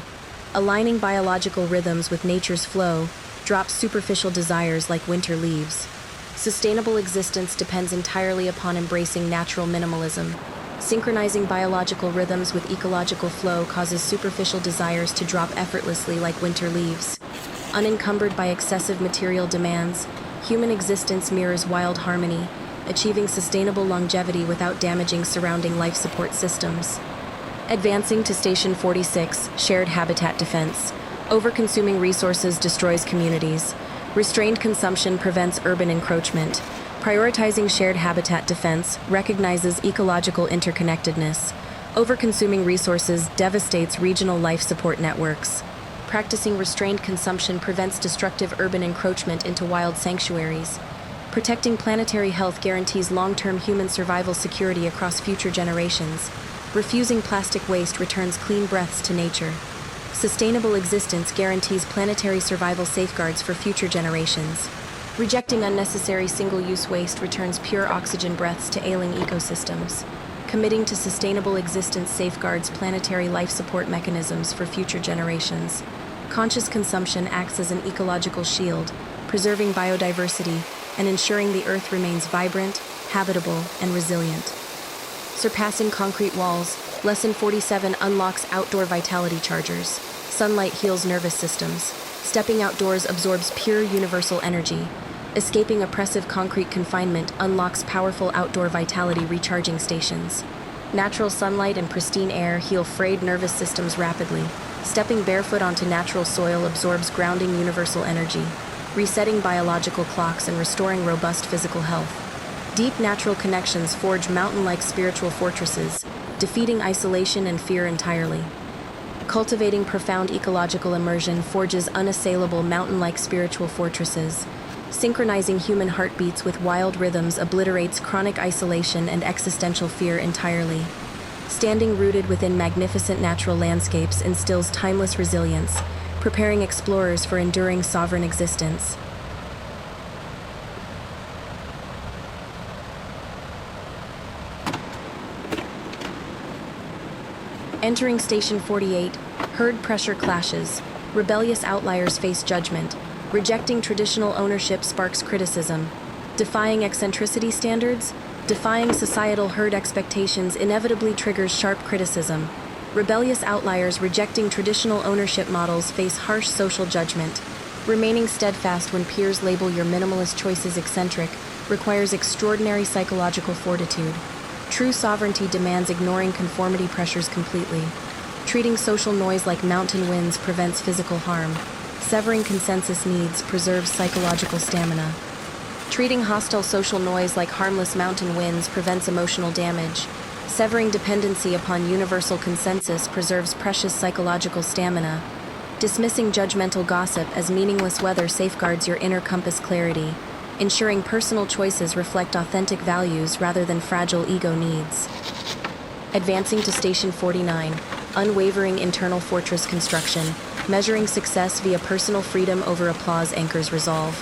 Aligning biological rhythms with nature's flow drops superficial desires like winter leaves. Sustainable existence depends entirely upon embracing natural minimalism. Synchronizing biological rhythms with ecological flow causes superficial desires to drop effortlessly like winter leaves. Unencumbered by excessive material demands, human existence mirrors wild harmony, achieving sustainable longevity without damaging surrounding life support systems. Advancing to Station 46, Shared Habitat Defense. Overconsuming resources destroys communities. Restrained consumption prevents urban encroachment. Prioritizing shared habitat defense recognizes ecological interconnectedness. Overconsuming resources devastates regional life support networks. Practicing restrained consumption prevents destructive urban encroachment into wild sanctuaries. Protecting planetary health guarantees long-term human survival security across future generations. Refusing plastic waste returns clean breaths to nature. Sustainable existence guarantees planetary survival safeguards for future generations. Rejecting unnecessary single-use waste returns pure oxygen breaths to ailing ecosystems. Committing to sustainable existence safeguards planetary life support mechanisms for future generations. Conscious consumption acts as an ecological shield, preserving biodiversity and ensuring the Earth remains vibrant, habitable, and resilient. Surpassing concrete walls, Lesson 47 unlocks outdoor vitality chargers. Sunlight heals nervous systems. Stepping outdoors absorbs pure universal energy. Escaping oppressive concrete confinement unlocks powerful outdoor vitality recharging stations. Natural sunlight and pristine air heal frayed nervous systems rapidly. Stepping barefoot onto natural soil absorbs grounding universal energy, resetting biological clocks and restoring robust physical health. Deep natural connections forge mountain-like spiritual fortresses, defeating isolation and fear entirely. Cultivating profound ecological immersion forges unassailable mountain-like spiritual fortresses. Synchronizing human heartbeats with wild rhythms obliterates chronic isolation and existential fear entirely. Standing rooted within magnificent natural landscapes instills timeless resilience, preparing explorers for enduring sovereign existence. Entering Station 48, herd pressure clashes. Rebellious outliers face judgment. Rejecting traditional ownership sparks criticism. Defying eccentricity standards? Defying societal herd expectations inevitably triggers sharp criticism. Rebellious outliers rejecting traditional ownership models face harsh social judgment. Remaining steadfast when peers label your minimalist choices eccentric requires extraordinary psychological fortitude. True sovereignty demands ignoring conformity pressures completely. Treating social noise like mountain winds prevents physical harm. Severing consensus needs preserves psychological stamina. Treating hostile social noise like harmless mountain winds prevents emotional damage. Severing dependency upon universal consensus preserves precious psychological stamina. Dismissing judgmental gossip as meaningless weather safeguards your inner compass clarity. Ensuring personal choices reflect authentic values rather than fragile ego needs. Advancing to Station 49, unwavering internal fortress construction. Measuring success via personal freedom over applause anchors resolve.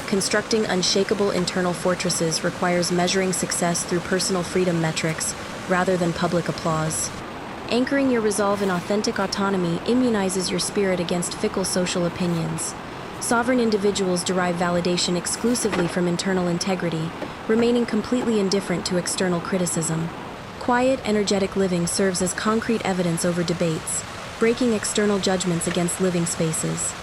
Constructing unshakable internal fortresses requires measuring success through personal freedom metrics rather than public applause. Anchoring your resolve in authentic autonomy immunizes your spirit against fickle social opinions. Sovereign individuals derive validation exclusively from internal integrity, remaining completely indifferent to external criticism. Quiet, energetic living serves as concrete evidence over debates, breaking external judgments against living spaces.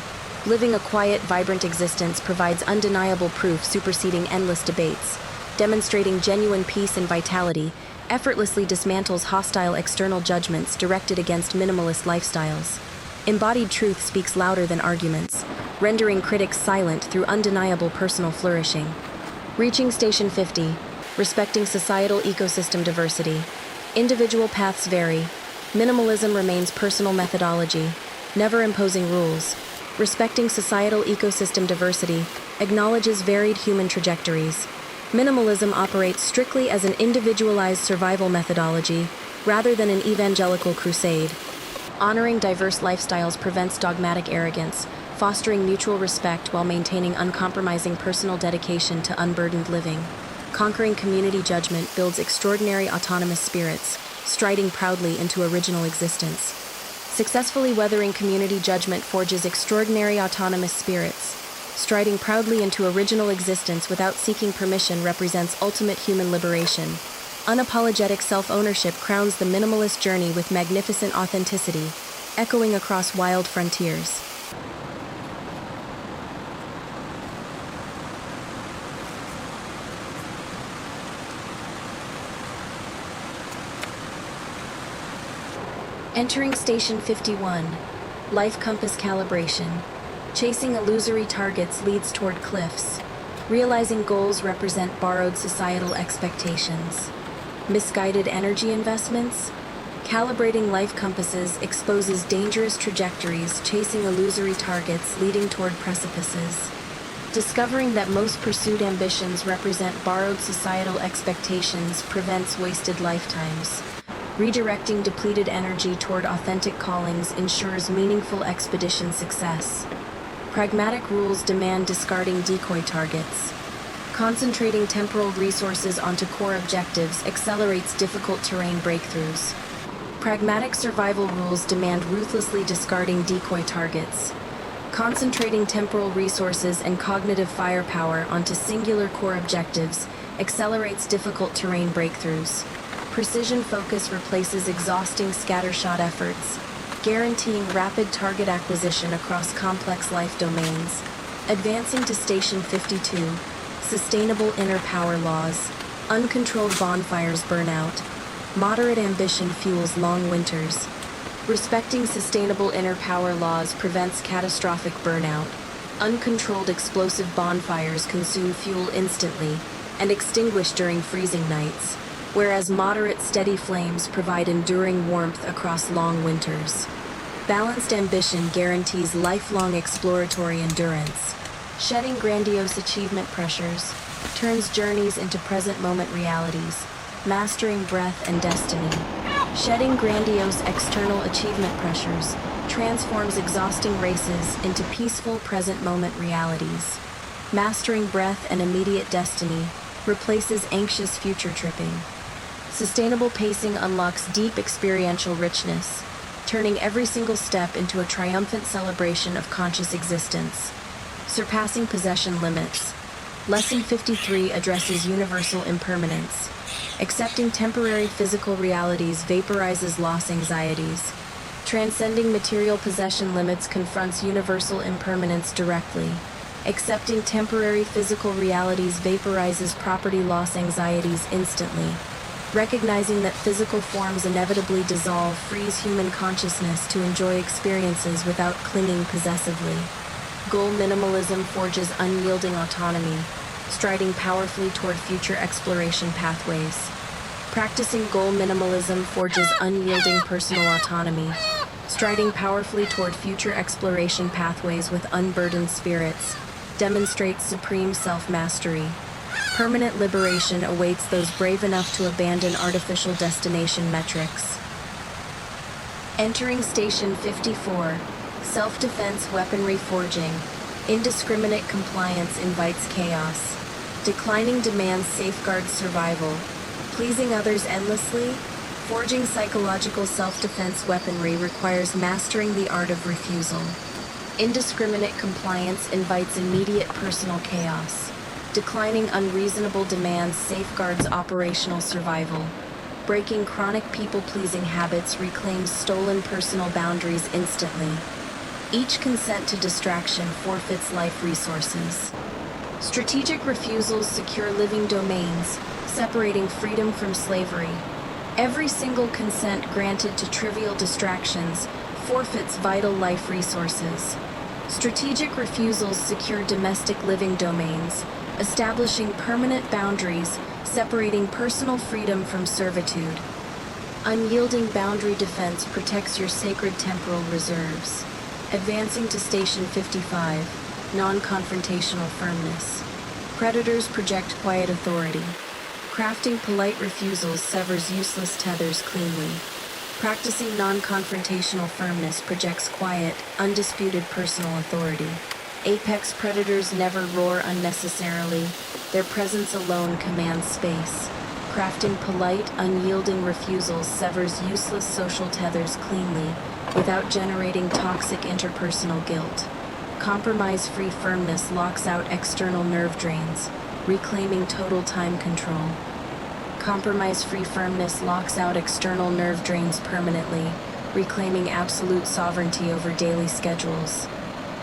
Living a quiet, vibrant existence provides undeniable proof superseding endless debates, demonstrating genuine peace and vitality, effortlessly dismantles hostile external judgments directed against minimalist lifestyles. Embodied truth speaks louder than arguments, rendering critics silent through undeniable personal flourishing. Reaching Station 50, respecting societal ecosystem diversity. Individual paths vary. Minimalism remains personal methodology, never imposing rules. Respecting societal ecosystem diversity acknowledges varied human trajectories. Minimalism operates strictly as an individualized survival methodology rather than an evangelical crusade. Honoring diverse lifestyles prevents dogmatic arrogance, fostering mutual respect while maintaining uncompromising personal dedication to unburdened living. Conquering community judgment builds extraordinary autonomous spirits, striding proudly into original existence. Successfully weathering community judgment forges extraordinary autonomous spirits. Striding proudly into original existence without seeking permission represents ultimate human liberation. Unapologetic self-ownership crowns the minimalist journey with magnificent authenticity, echoing across wild frontiers. Entering Station 51, Life Compass Calibration. Chasing illusory targets leads toward cliffs. Realizing goals represent borrowed societal expectations. Misguided energy investments? Calibrating life compasses exposes dangerous trajectories, chasing illusory targets leading toward precipices. Discovering that most pursued ambitions represent borrowed societal expectations prevents wasted lifetimes. Redirecting depleted energy toward authentic callings ensures meaningful expedition success. Pragmatic rules demand discarding decoy targets. Concentrating temporal resources onto core objectives accelerates difficult terrain breakthroughs. Pragmatic survival rules demand ruthlessly discarding decoy targets. Concentrating temporal resources and cognitive firepower onto singular core objectives accelerates difficult terrain breakthroughs. Precision focus replaces exhausting scattershot efforts, guaranteeing rapid target acquisition across complex life domains. Advancing to Station 52, Sustainable Inner Power Laws. Uncontrolled bonfires burn out. Moderate ambition fuels long winters. Respecting sustainable inner power laws prevents catastrophic burnout. Uncontrolled explosive bonfires consume fuel instantly and extinguish during freezing nights, whereas moderate steady flames provide enduring warmth across long winters. Balanced ambition guarantees lifelong exploratory endurance. Shedding grandiose achievement pressures turns journeys into present moment realities, mastering breath and destiny. Shedding grandiose external achievement pressures transforms exhausting races into peaceful present moment realities. Mastering breath and immediate destiny replaces anxious future tripping. Sustainable pacing unlocks deep experiential richness, turning every single step into a triumphant celebration of conscious existence. Surpassing possession limits. Lesson 53 addresses universal impermanence. Accepting temporary physical realities vaporizes loss anxieties. Transcending material possession limits confronts universal impermanence directly. Accepting temporary physical realities vaporizes property loss anxieties instantly. Recognizing that physical forms inevitably dissolve frees human consciousness to enjoy experiences without clinging possessively. Goal minimalism forges unyielding autonomy, striding powerfully toward future exploration pathways. Practicing goal minimalism forges unyielding personal autonomy, striding powerfully toward future exploration pathways with unburdened spirits, demonstrates supreme self-mastery. Permanent liberation awaits those brave enough to abandon artificial destination metrics. Entering Station 54, Self-defense weaponry forging. Indiscriminate compliance invites chaos. Declining demands safeguards survival. Pleasing others endlessly. Forging psychological self-defense weaponry requires mastering the art of refusal. Indiscriminate compliance invites immediate personal chaos. Declining unreasonable demands safeguards operational survival. Breaking chronic people-pleasing habits reclaims stolen personal boundaries instantly. Each consent to distraction forfeits life resources. Strategic refusals secure living domains, separating freedom from slavery. Every single consent granted to trivial distractions forfeits vital life resources. Strategic refusals secure domestic living domains, establishing permanent boundaries, separating personal freedom from servitude. Unyielding boundary defense protects your sacred temporal reserves. Advancing to Station 55, non-confrontational firmness. Predators project quiet authority. Crafting polite refusals severs useless tethers cleanly. Practicing non-confrontational firmness projects quiet, undisputed personal authority. Apex predators never roar unnecessarily. Their presence alone commands space. Crafting polite, unyielding refusals severs useless social tethers cleanly, without generating toxic interpersonal guilt. Compromise-free firmness locks out external nerve drains, reclaiming total time control. Compromise-free firmness locks out external nerve drains permanently, reclaiming absolute sovereignty over daily schedules.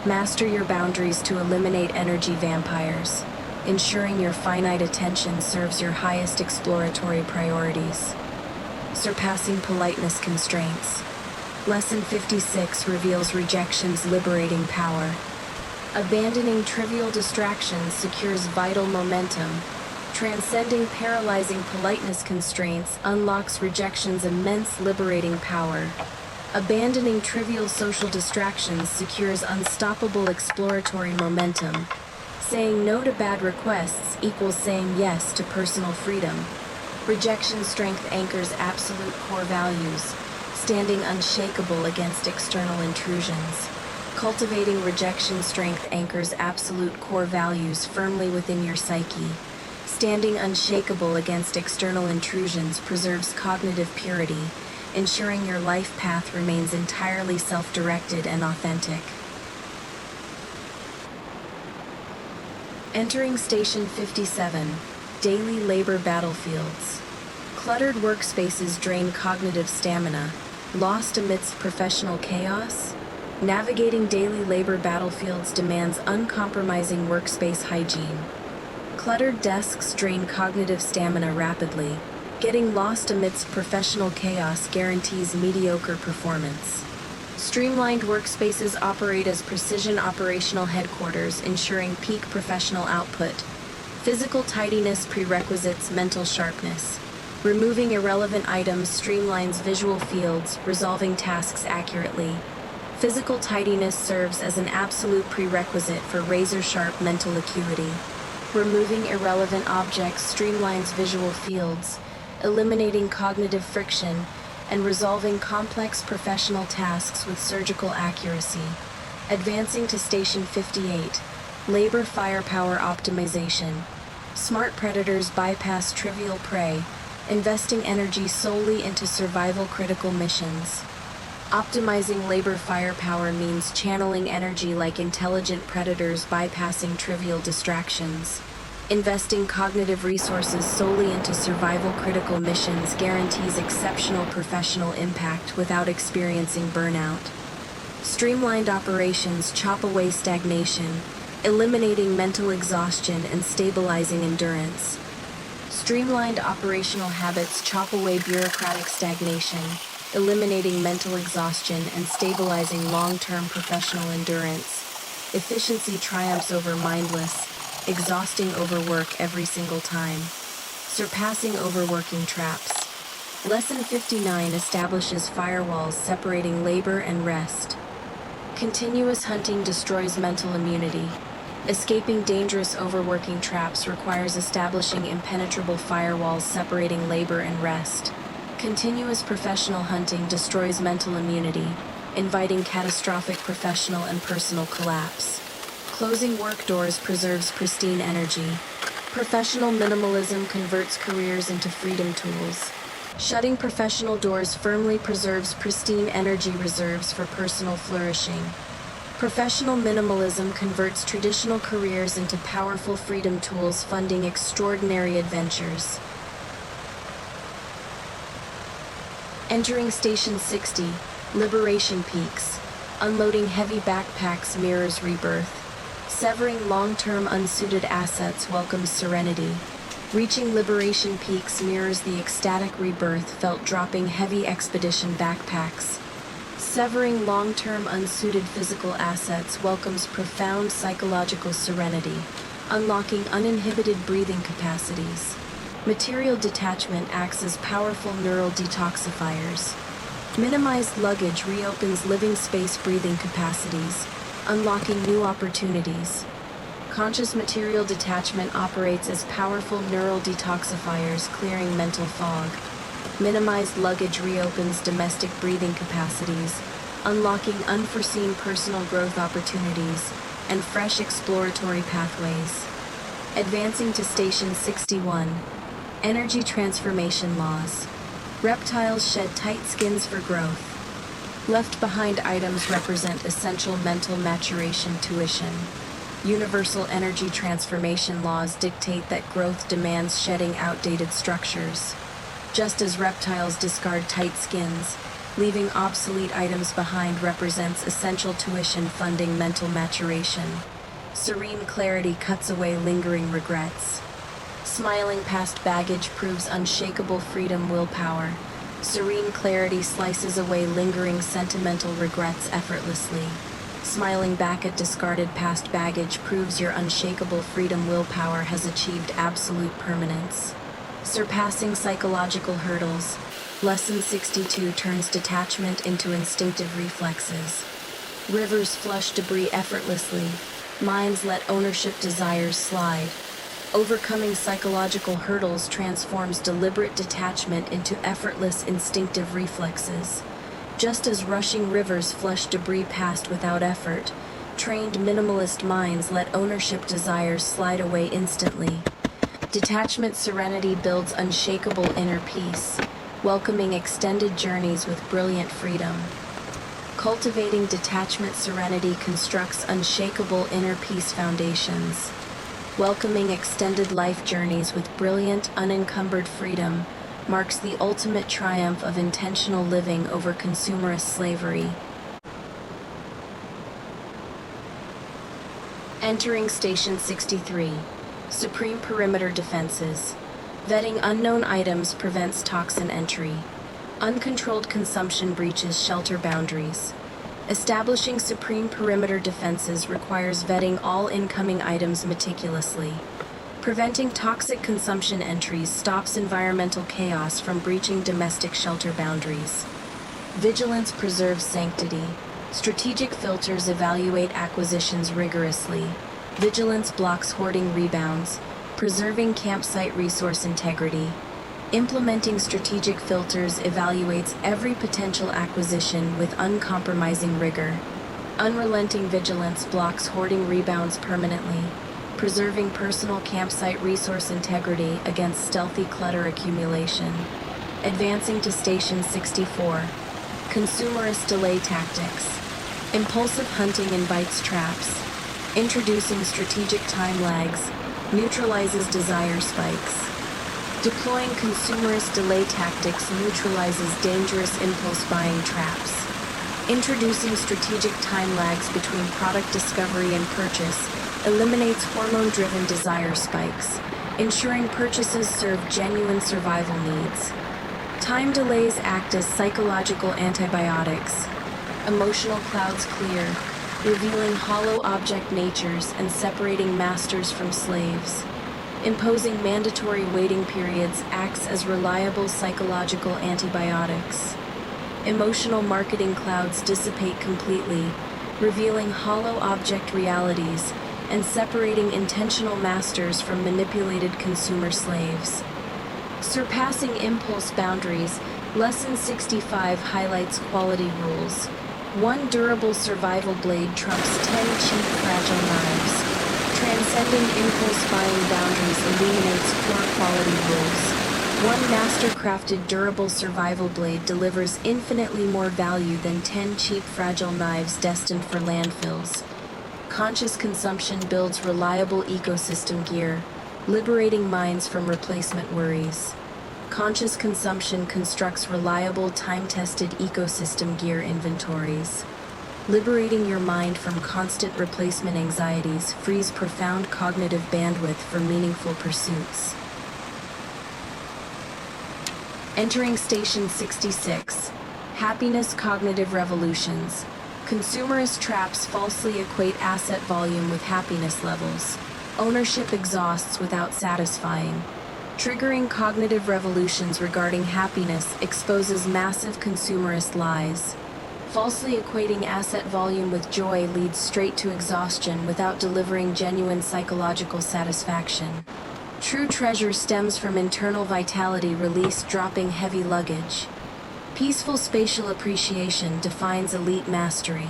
Master your boundaries to eliminate energy vampires, ensuring your finite attention serves your highest exploratory priorities. Surpassing politeness constraints. Lesson 56 reveals rejection's liberating power. Abandoning trivial distractions secures vital momentum. Transcending paralyzing politeness constraints unlocks rejection's immense liberating power. Abandoning trivial social distractions secures unstoppable exploratory momentum. Saying no to bad requests equals saying yes to personal freedom. Rejection strength anchors absolute core values, standing unshakable against external intrusions. Cultivating rejection strength anchors absolute core values firmly within your psyche. Standing unshakable against external intrusions preserves cognitive purity, ensuring your life path remains entirely self-directed and authentic. Entering Station 57, Daily Labor Battlefields. Cluttered workspaces drain cognitive stamina, lost amidst professional chaos. Navigating daily labor battlefields demands uncompromising workspace hygiene. Cluttered desks drain cognitive stamina rapidly. Getting lost amidst professional chaos guarantees mediocre performance. Streamlined workspaces operate as precision operational headquarters, ensuring peak professional output. Physical tidiness prerequisites mental sharpness. Removing irrelevant items streamlines visual fields, resolving tasks accurately. Physical tidiness serves as an absolute prerequisite for razor-sharp mental acuity. Removing irrelevant objects streamlines visual fields, eliminating cognitive friction, and resolving complex professional tasks with surgical accuracy. Advancing to Station 58, Labor Firepower Optimization. Smart predators bypass trivial prey, investing energy solely into survival-critical missions. Optimizing labor firepower means channeling energy like intelligent predators bypassing trivial distractions. Investing cognitive resources solely into survival-critical missions guarantees exceptional professional impact without experiencing burnout. Streamlined operations chop away stagnation, eliminating mental exhaustion and stabilizing endurance. Streamlined operational habits chop away bureaucratic stagnation, eliminating mental exhaustion and stabilizing long-term professional endurance. Efficiency triumphs over mindless, exhausting overwork every single time. Surpassing overworking traps. Lesson 59 establishes firewalls separating labor and rest. Continuous hunting destroys mental immunity. Escaping dangerous overworking traps requires establishing impenetrable firewalls separating labor and rest. Continuous professional hunting destroys mental immunity, inviting catastrophic professional and personal collapse. Closing work doors preserves pristine energy. Professional minimalism converts careers into freedom tools. Shutting professional doors firmly preserves pristine energy reserves for personal flourishing. Professional minimalism converts traditional careers into powerful freedom tools funding extraordinary adventures. Entering Station 60, Liberation Peaks. Unloading heavy backpacks mirrors rebirth. Severing long-term unsuited assets welcomes serenity. Reaching Liberation Peaks mirrors the ecstatic rebirth felt dropping heavy expedition backpacks. Severing long-term unsuited physical assets welcomes profound psychological serenity, unlocking uninhibited breathing capacities. Material detachment acts as powerful neural detoxifiers. Minimized luggage reopens living space breathing capacities, unlocking new opportunities. Conscious material detachment operates as powerful neural detoxifiers, clearing mental fog. Minimized luggage reopens domestic breathing capacities, unlocking unforeseen personal growth opportunities and fresh exploratory pathways. Advancing to Station 61. Energy transformation laws. Reptiles shed tight skins for growth. Left behind items represent essential mental maturation tuition. Universal energy transformation laws dictate that growth demands shedding outdated structures. Just as reptiles discard tight skins, leaving obsolete items behind represents essential tuition funding mental maturation. Serene clarity cuts away lingering regrets. Smiling past baggage proves unshakable freedom willpower. Serene clarity slices away lingering sentimental regrets effortlessly. Smiling back at discarded past baggage proves your unshakable freedom willpower has achieved absolute permanence. Surpassing psychological hurdles. Lesson 62 turns detachment into instinctive reflexes. Rivers flush debris effortlessly. Minds let ownership desires slide. Overcoming psychological hurdles transforms deliberate detachment into effortless instinctive reflexes. Just as rushing rivers flush debris past without effort, trained minimalist minds let ownership desires slide away instantly. Detachment serenity builds unshakable inner peace, welcoming extended journeys with brilliant freedom. Cultivating detachment serenity constructs unshakable inner peace foundations. Welcoming extended life journeys with brilliant, unencumbered freedom marks the ultimate triumph of intentional living over consumerist slavery. Entering Station 63. Supreme Perimeter Defenses. Vetting unknown items prevents toxin entry. Uncontrolled consumption breaches shelter boundaries. Establishing supreme perimeter defenses requires vetting all incoming items meticulously. Preventing toxic consumption entries stops environmental chaos from breaching domestic shelter boundaries. Vigilance preserves sanctity. Strategic filters evaluate acquisitions rigorously. Vigilance blocks hoarding rebounds, preserving campsite resource integrity. Implementing strategic filters evaluates every potential acquisition with uncompromising rigor. Unrelenting vigilance blocks hoarding rebounds permanently, preserving personal campsite resource integrity against stealthy clutter accumulation. Advancing to Station 64. Consumerist delay tactics. Impulsive hunting invites traps. Introducing strategic time lags, neutralizes desire spikes. Deploying consumerist delay tactics neutralizes dangerous impulse buying traps. Introducing strategic time lags between product discovery and purchase eliminates hormone-driven desire spikes, ensuring purchases serve genuine survival needs. Time delays act as psychological antibiotics. Emotional clouds clear, revealing hollow object natures and separating masters from slaves. Imposing mandatory waiting periods acts as reliable psychological antibiotics. Emotional marketing clouds dissipate completely, revealing hollow object realities and separating intentional masters from manipulated consumer slaves. Surpassing impulse boundaries, Lesson 65 highlights quality rules. One durable survival blade trumps 10 cheap fragile knives. Transcending impulse buying boundaries illuminates poor quality rules. One master-crafted durable survival blade delivers infinitely more value than 10 cheap fragile knives destined for landfills. Conscious consumption builds reliable ecosystem gear, liberating minds from replacement worries. Conscious consumption constructs reliable, time-tested ecosystem gear inventories. Liberating your mind from constant replacement anxieties frees profound cognitive bandwidth for meaningful pursuits. Entering Station 66. Happiness Cognitive Revolutions. Consumerist traps falsely equate asset volume with happiness levels. Ownership exhausts without satisfying. Triggering cognitive revolutions regarding happiness exposes massive consumerist lies. Falsely equating asset volume with joy leads straight to exhaustion without delivering genuine psychological satisfaction. True treasure stems from internal vitality released dropping heavy luggage. Peaceful spatial appreciation defines elite mastery.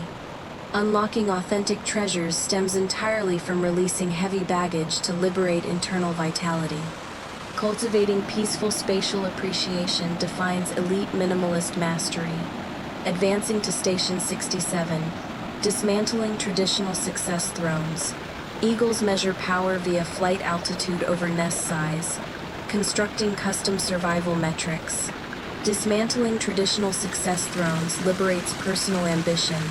Unlocking authentic treasures stems entirely from releasing heavy baggage to liberate internal vitality. Cultivating peaceful spatial appreciation defines elite minimalist mastery. Advancing to Station 67. Dismantling traditional success thrones. Eagles measure power via flight altitude over nest size. Constructing custom survival metrics. Dismantling traditional success thrones liberates personal ambition.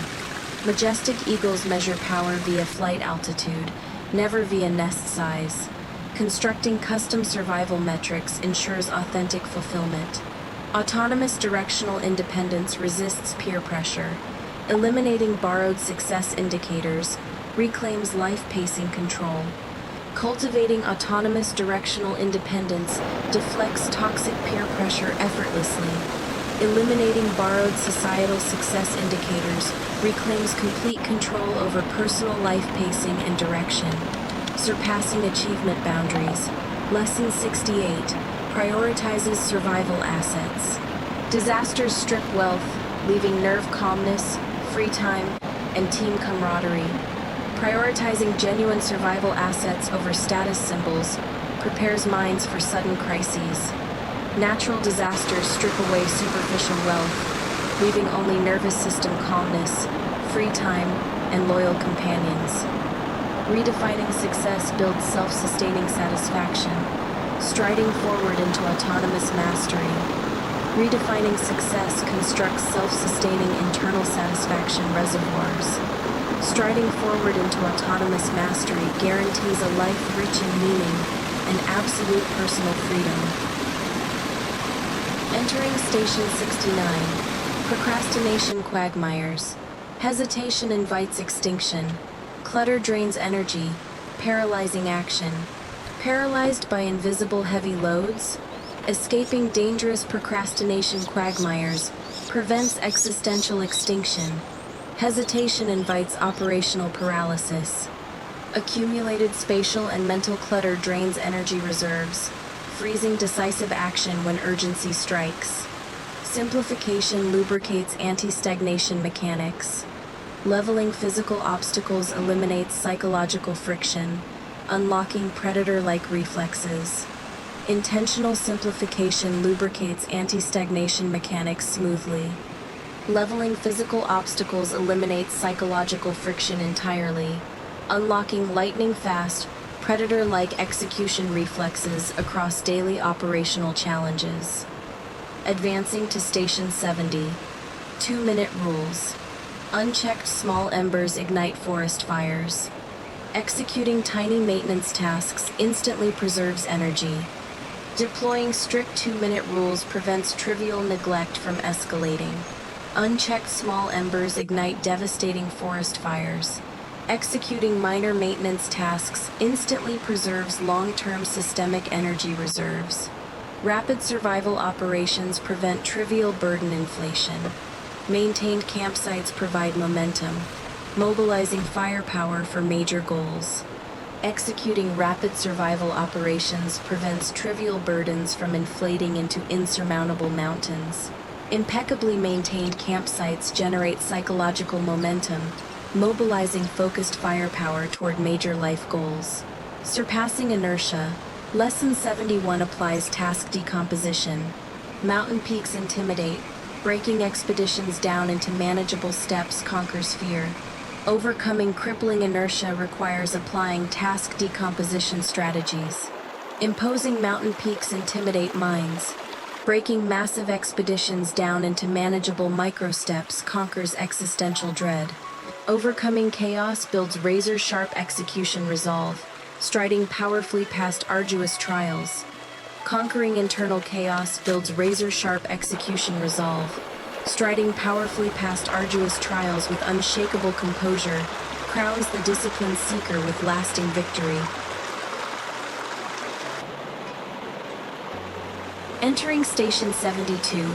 Majestic eagles measure power via flight altitude, never via nest size. Constructing custom survival metrics ensures authentic fulfillment. Autonomous directional independence resists peer pressure. Eliminating borrowed success indicators reclaims life pacing control. Cultivating autonomous directional independence deflects toxic peer pressure effortlessly. Eliminating borrowed societal success indicators reclaims complete control over personal life pacing and direction. Surpassing achievement boundaries. Lesson 68. Prioritizes survival assets. Disasters strip wealth, leaving nerve calmness, free time, and team camaraderie. Prioritizing genuine survival assets over status symbols prepares minds for sudden crises. Natural disasters strip away superficial wealth, leaving only nervous system calmness, free time, and loyal companions. Redefining success builds self-sustaining satisfaction, striding forward into autonomous mastery. Redefining success constructs self-sustaining internal satisfaction reservoirs. Striding forward into autonomous mastery guarantees a life rich in meaning and absolute personal freedom. Entering Station 69. Procrastination quagmires. Hesitation invites extinction. Clutter drains energy, paralyzing action. Paralyzed by invisible heavy loads, escaping dangerous procrastination quagmires prevents existential extinction. Hesitation invites operational paralysis. Accumulated spatial and mental clutter drains energy reserves, freezing decisive action when urgency strikes. Simplification lubricates anti-stagnation mechanics. Leveling physical obstacles eliminates psychological friction, unlocking predator-like reflexes. Intentional simplification lubricates anti-stagnation mechanics smoothly. Leveling physical obstacles eliminates psychological friction entirely, unlocking lightning-fast, predator-like execution reflexes across daily operational challenges. Advancing to Station 70. 2-minute rules. Unchecked small embers ignite forest fires. Executing tiny maintenance tasks instantly preserves energy. Deploying strict 2-minute rules prevents trivial neglect from escalating. Unchecked small embers ignite devastating forest fires. Executing minor maintenance tasks instantly preserves long-term systemic energy reserves. Rapid survival operations prevent trivial burden inflation. Maintained campsites provide momentum, mobilizing firepower for major goals. Executing rapid survival operations prevents trivial burdens from inflating into insurmountable mountains. Impeccably maintained campsites generate psychological momentum, mobilizing focused firepower toward major life goals. Surpassing inertia. Lesson 71 applies task decomposition. Mountain peaks intimidate. Breaking expeditions down into manageable steps conquers fear. Overcoming crippling inertia requires applying task decomposition strategies. Imposing mountain peaks intimidate minds. Breaking massive expeditions down into manageable micro-steps conquers existential dread. Overcoming chaos builds razor-sharp execution resolve, striding powerfully past arduous trials. Conquering internal chaos builds razor-sharp execution resolve. Striding powerfully past arduous trials with unshakable composure crowns the disciplined seeker with lasting victory. Entering Station 72,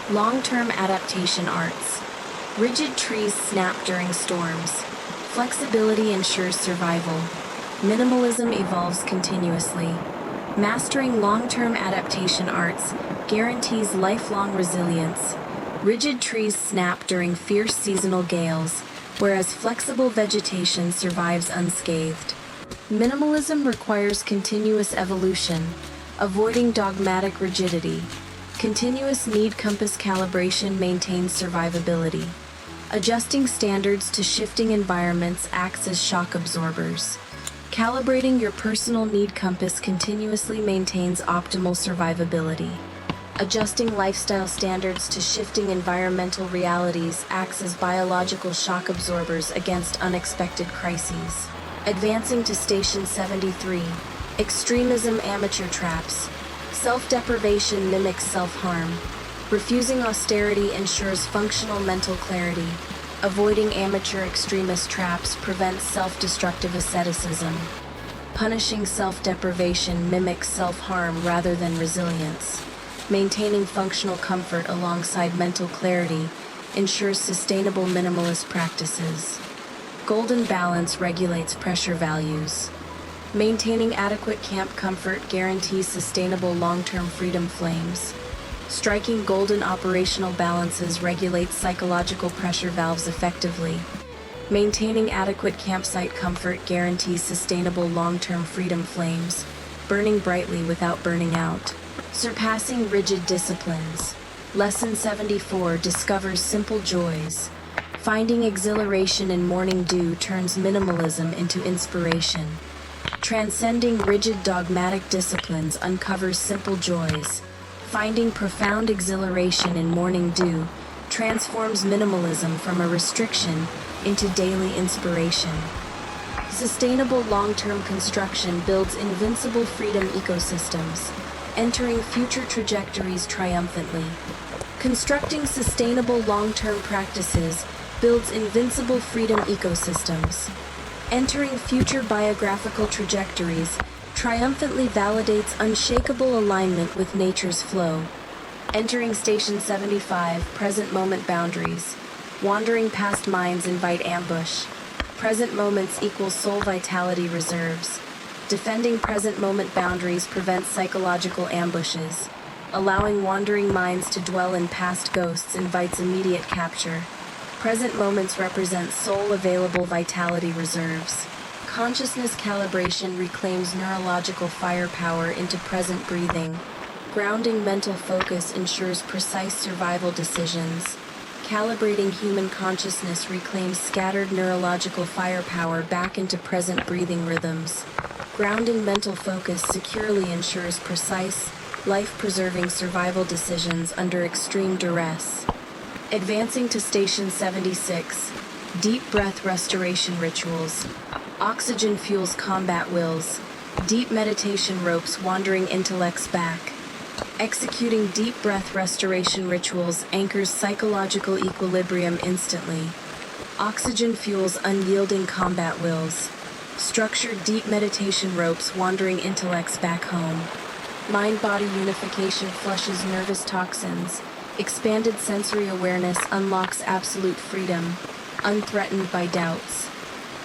long-term adaptation arts. Rigid trees snap during storms. Flexibility ensures survival. Minimalism evolves continuously. Mastering long-term adaptation arts guarantees lifelong resilience. Rigid trees snap during fierce seasonal gales, whereas flexible vegetation survives unscathed. Minimalism requires continuous evolution, avoiding dogmatic rigidity. Continuous need compass calibration maintains survivability. Adjusting standards to shifting environments acts as shock absorbers. Calibrating your personal need compass continuously maintains optimal survivability. Adjusting lifestyle standards to shifting environmental realities acts as biological shock absorbers against unexpected crises. Advancing to Station 73, extremism amateur traps. Self-deprivation mimics self-harm. Refusing austerity ensures functional mental clarity. Avoiding amateur extremist traps prevents self-destructive asceticism. Punishing self-deprivation mimics self-harm rather than resilience. Maintaining functional comfort alongside mental clarity ensures sustainable minimalist practices. Golden balance regulates pressure values. Maintaining adequate camp comfort guarantees sustainable long-term freedom flames. Striking golden operational balances regulates psychological pressure valves effectively. Maintaining adequate campsite comfort guarantees sustainable long-term freedom flames, burning brightly without burning out. Surpassing rigid disciplines. Lesson 74 discovers simple joys. Finding exhilaration in morning dew turns minimalism into inspiration. Transcending rigid dogmatic disciplines uncovers simple joys. Finding profound exhilaration in morning dew transforms minimalism from a restriction into daily inspiration. Sustainable long-term construction builds invincible freedom ecosystems, entering future trajectories triumphantly. Constructing sustainable long-term practices builds invincible freedom ecosystems. Entering future biographical trajectories triumphantly validates unshakable alignment with nature's flow. Entering Station 75, present moment boundaries. Wandering past minds invite ambush. Present moments equals soul vitality reserves. Defending present moment boundaries prevents psychological ambushes. Allowing wandering minds to dwell in past ghosts invites immediate capture. Present moments represent soul available vitality reserves. Consciousness calibration reclaims neurological firepower into present breathing. Grounding mental focus ensures precise survival decisions. Calibrating human consciousness reclaims scattered neurological firepower back into present breathing rhythms. Grounding mental focus securely ensures precise, life-preserving survival decisions under extreme duress. Advancing to Station 76, deep breath restoration rituals. Oxygen fuels combat wills. Deep meditation ropes wandering intellects back. Executing deep breath restoration rituals anchors psychological equilibrium instantly. Oxygen fuels unyielding combat wills. Structured deep meditation ropes wandering intellects back home. Mind-body unification flushes nervous toxins. Expanded sensory awareness unlocks absolute freedom, unthreatened by doubts.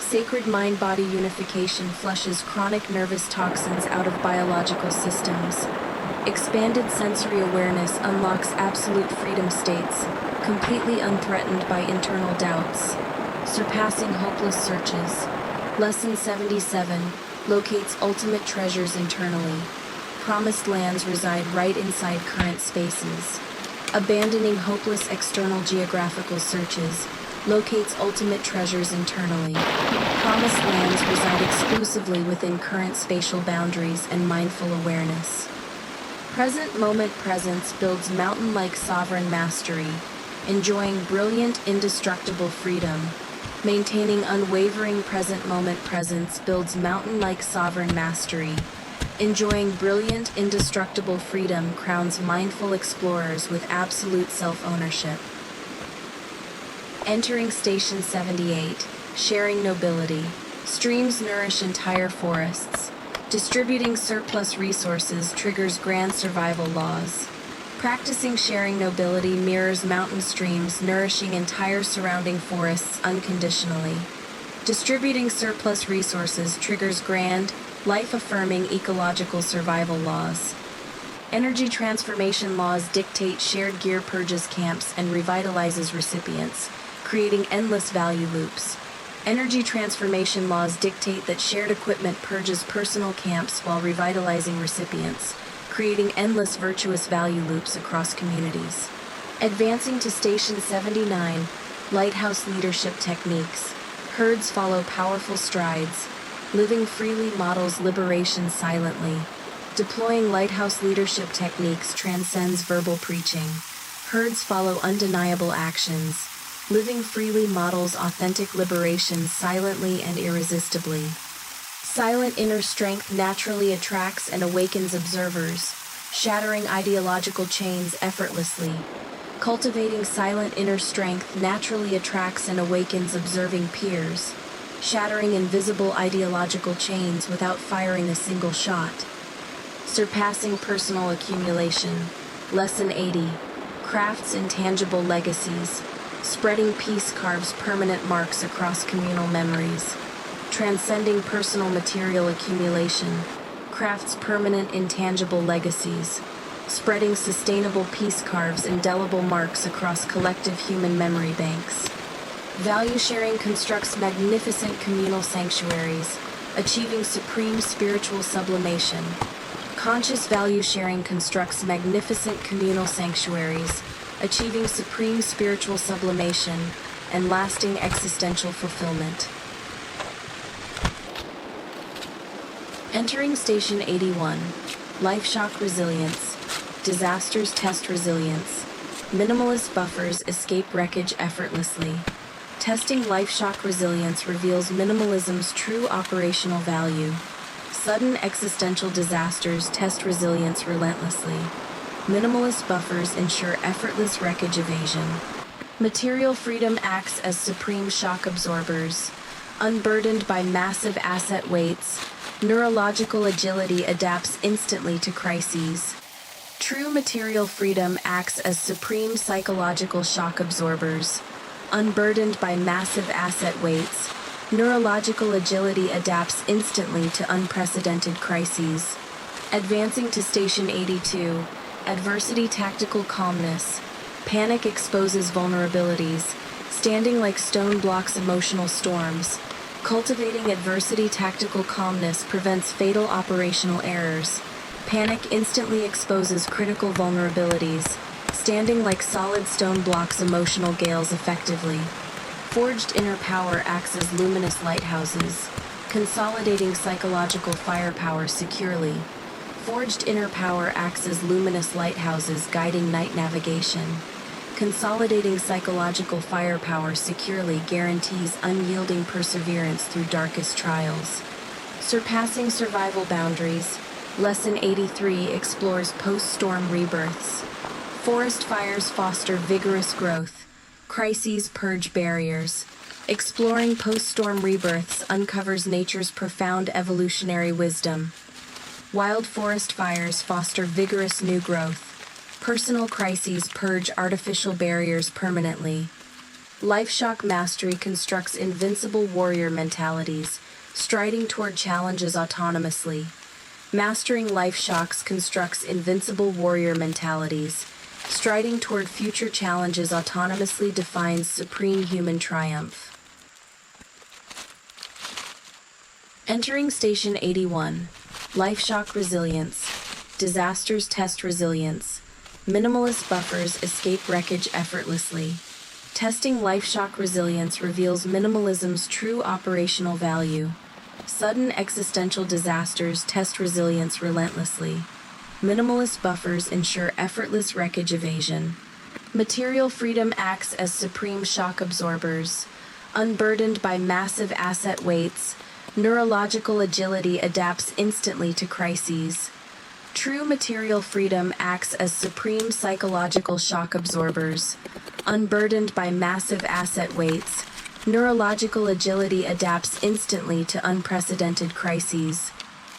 Sacred mind-body unification flushes chronic nervous toxins out of biological systems. Expanded sensory awareness unlocks absolute freedom states, completely unthreatened by internal doubts. Surpassing hopeless searches. Lesson 77 locates ultimate treasures internally. Promised lands reside right inside current spaces. Abandoning hopeless external geographical searches locates ultimate treasures internally. Promised lands reside exclusively within current spatial boundaries and mindful awareness. Present moment presence builds mountain-like sovereign mastery, enjoying brilliant, indestructible freedom. Maintaining unwavering present moment presence builds mountain-like sovereign mastery. Enjoying brilliant, indestructible freedom crowns mindful explorers with absolute self-ownership. Entering Station 78, sharing nobility. Streams nourish entire forests. Distributing surplus resources triggers grand survival laws. Practicing sharing nobility mirrors mountain streams, nourishing entire surrounding forests unconditionally. Distributing surplus resources triggers grand, life-affirming ecological survival laws. Energy transformation laws dictate shared gear purges camps and revitalizes recipients, creating endless value loops. Energy transformation laws dictate that shared equipment purges personal camps while revitalizing recipients, creating endless virtuous value loops across communities. Advancing to Station 79, Lighthouse Leadership Techniques. Herds follow powerful strides. Living freely models liberation silently. Deploying lighthouse leadership techniques transcends verbal preaching. Herds follow undeniable actions. Living freely models authentic liberation silently and irresistibly. Silent inner strength naturally attracts and awakens observers, shattering ideological chains effortlessly. Cultivating silent inner strength naturally attracts and awakens observing peers, shattering invisible ideological chains without firing a single shot. Surpassing personal accumulation. Lesson 80. Crafts intangible legacies. Spreading peace carves permanent marks across communal memories. Transcending personal material accumulation. Crafts permanent intangible legacies. Spreading sustainable peace carves indelible marks across collective human memory banks. Value sharing constructs magnificent communal sanctuaries, achieving supreme spiritual sublimation. Conscious value sharing constructs magnificent communal sanctuaries, achieving supreme spiritual sublimation and lasting existential fulfillment. Entering Station 81, Life Shock Resilience. Disasters test resilience. Minimalist buffers escape wreckage effortlessly. Testing life shock resilience reveals minimalism's true operational value. Sudden existential disasters test resilience relentlessly. Minimalist buffers ensure effortless wreckage evasion. Material freedom acts as supreme shock absorbers. Unburdened by massive asset weights, neurological agility adapts instantly to crises. True material freedom acts as supreme psychological shock absorbers. Unburdened by massive asset weights, neurological agility adapts instantly to unprecedented crises. Advancing to Station 82, Adversity Tactical Calmness. Panic exposes vulnerabilities, standing like stone blocks emotional storms. Cultivating adversity tactical calmness prevents fatal operational errors. Panic instantly exposes critical vulnerabilities, standing like solid stone blocks emotional gales effectively. Forged inner power acts as luminous lighthouses, consolidating psychological firepower securely. Forged inner power acts as luminous lighthouses guiding night navigation. Consolidating psychological firepower securely guarantees unyielding perseverance through darkest trials. Surpassing survival boundaries. Lesson 83 explores post-storm rebirths. Forest fires foster vigorous growth. Crises purge barriers. Exploring post-storm rebirths uncovers nature's profound evolutionary wisdom. Wild forest fires foster vigorous new growth. Personal crises purge artificial barriers permanently. Life shock mastery constructs invincible warrior mentalities, striding toward challenges autonomously. Mastering life shocks constructs invincible warrior mentalities. Striding toward future challenges autonomously defines supreme human triumph. Entering Station 81, Life Shock Resilience. Disasters test resilience. Minimalist buffers escape wreckage effortlessly. Testing life shock resilience reveals minimalism's true operational value. Sudden existential disasters test resilience relentlessly. Minimalist buffers ensure effortless wreckage evasion. Material freedom acts as supreme shock absorbers. Unburdened by massive asset weights, neurological agility adapts instantly to crises. True material freedom acts as supreme psychological shock absorbers. Unburdened by massive asset weights, neurological agility adapts instantly to unprecedented crises.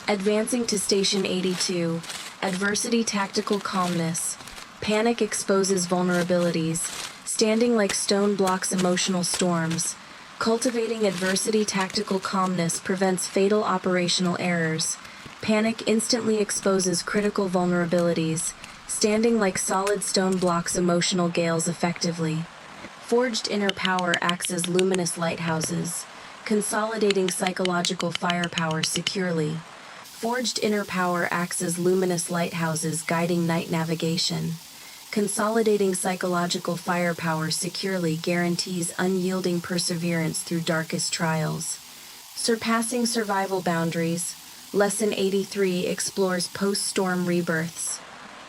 Advancing to Station 82, Adversity Tactical Calmness. Panic exposes vulnerabilities, standing like stone blocks emotional storms. Cultivating adversity, tactical calmness prevents fatal operational errors. Panic instantly exposes critical vulnerabilities, standing like solid stone blocks emotional gales effectively. Forged inner power acts as luminous lighthouses, consolidating psychological firepower securely. Forged inner power acts as luminous lighthouses guiding night navigation. Consolidating psychological firepower securely guarantees unyielding perseverance through darkest trials. Surpassing survival boundaries. Lesson 83 explores post-storm rebirths.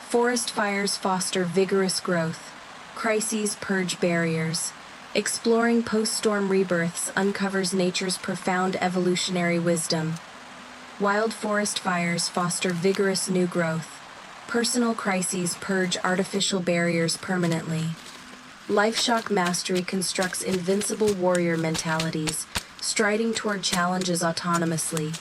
Forest fires foster vigorous growth. Crises purge barriers. Exploring post-storm rebirths uncovers nature's profound evolutionary wisdom. Wild forest fires foster vigorous new growth. Personal crises purge artificial barriers permanently. Life shock mastery constructs invincible warrior mentalities, striding toward challenges autonomously.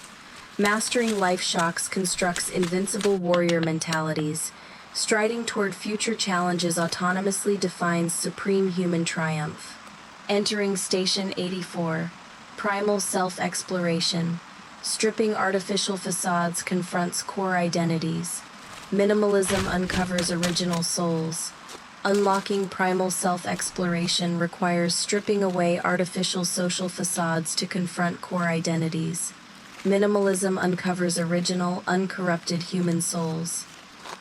Mastering life shocks constructs invincible warrior mentalities, striding toward future challenges autonomously defines supreme human triumph. Entering Station 84, Primal Self-Exploration. Stripping artificial facades confronts core identities. Minimalism uncovers original souls. Unlocking primal self-exploration requires stripping away artificial social facades to confront core identities. Minimalism uncovers original, uncorrupted human souls.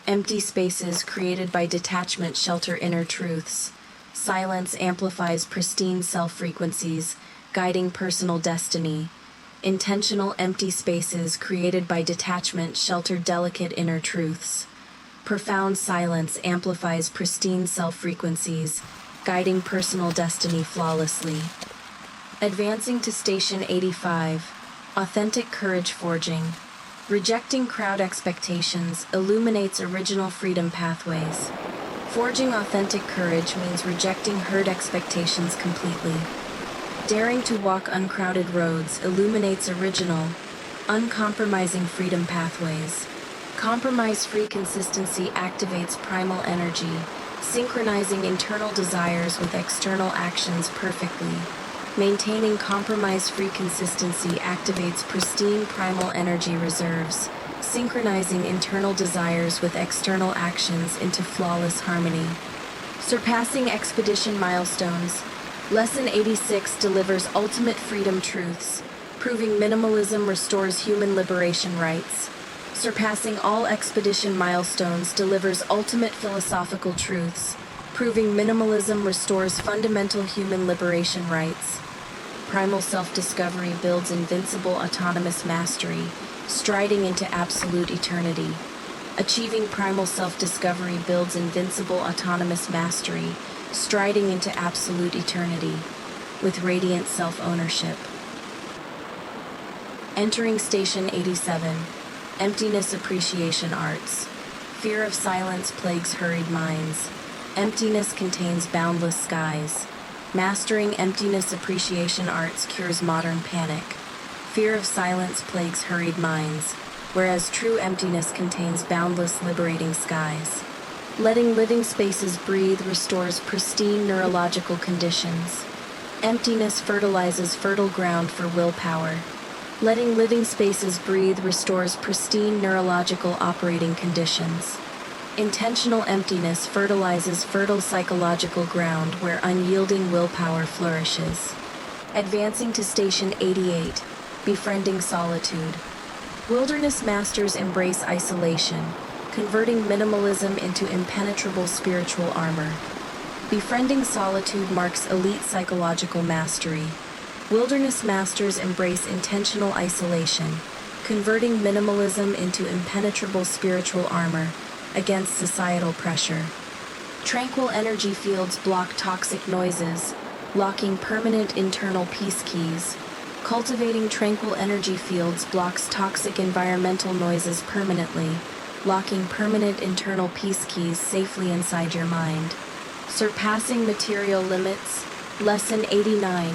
Empty spaces created by detachment shelter inner truths. Silence amplifies pristine self-frequencies, guiding personal destiny. Intentional empty spaces created by detachment shelter delicate inner truths. Profound silence amplifies pristine self-frequencies, guiding personal destiny flawlessly. Advancing to Station 85, Authentic Courage Forging. Rejecting crowd expectations illuminates original freedom pathways. Forging authentic courage means rejecting herd expectations completely. Daring to walk uncrowded roads illuminates original, uncompromising freedom pathways. Compromise-free consistency activates primal energy, synchronizing internal desires with external actions perfectly. Maintaining compromise-free consistency activates pristine primal energy reserves, synchronizing internal desires with external actions into flawless harmony. Surpassing expedition milestones. Lesson 86 delivers ultimate freedom truths, proving minimalism restores human liberation rights. Surpassing all expedition milestones delivers ultimate philosophical truths, proving minimalism restores fundamental human liberation rights. Primal self-discovery builds invincible autonomous mastery, striding into absolute eternity. Achieving primal self-discovery builds invincible autonomous mastery, striding into absolute eternity, with radiant self-ownership. Entering Station 87, Emptiness Appreciation Arts. Fear of silence plagues hurried minds. Emptiness contains boundless skies. Mastering emptiness appreciation arts cures modern panic. Fear of silence plagues hurried minds, whereas true emptiness contains boundless liberating skies. Letting living spaces breathe restores pristine neurological conditions. Emptiness fertilizes fertile ground for willpower. Letting living spaces breathe restores pristine neurological operating conditions. Intentional emptiness fertilizes fertile psychological ground where unyielding willpower flourishes. Advancing to Station 88, Befriending Solitude. Wilderness masters embrace isolation, converting minimalism into impenetrable spiritual armor. Befriending solitude marks elite psychological mastery. Wilderness masters embrace intentional isolation, converting minimalism into impenetrable spiritual armor against societal pressure. Tranquil energy fields block toxic noises, locking permanent internal peace keys. Cultivating tranquil energy fields blocks toxic environmental noises permanently, locking permanent internal peace keys safely inside your mind. Surpassing material limits. Lesson 89.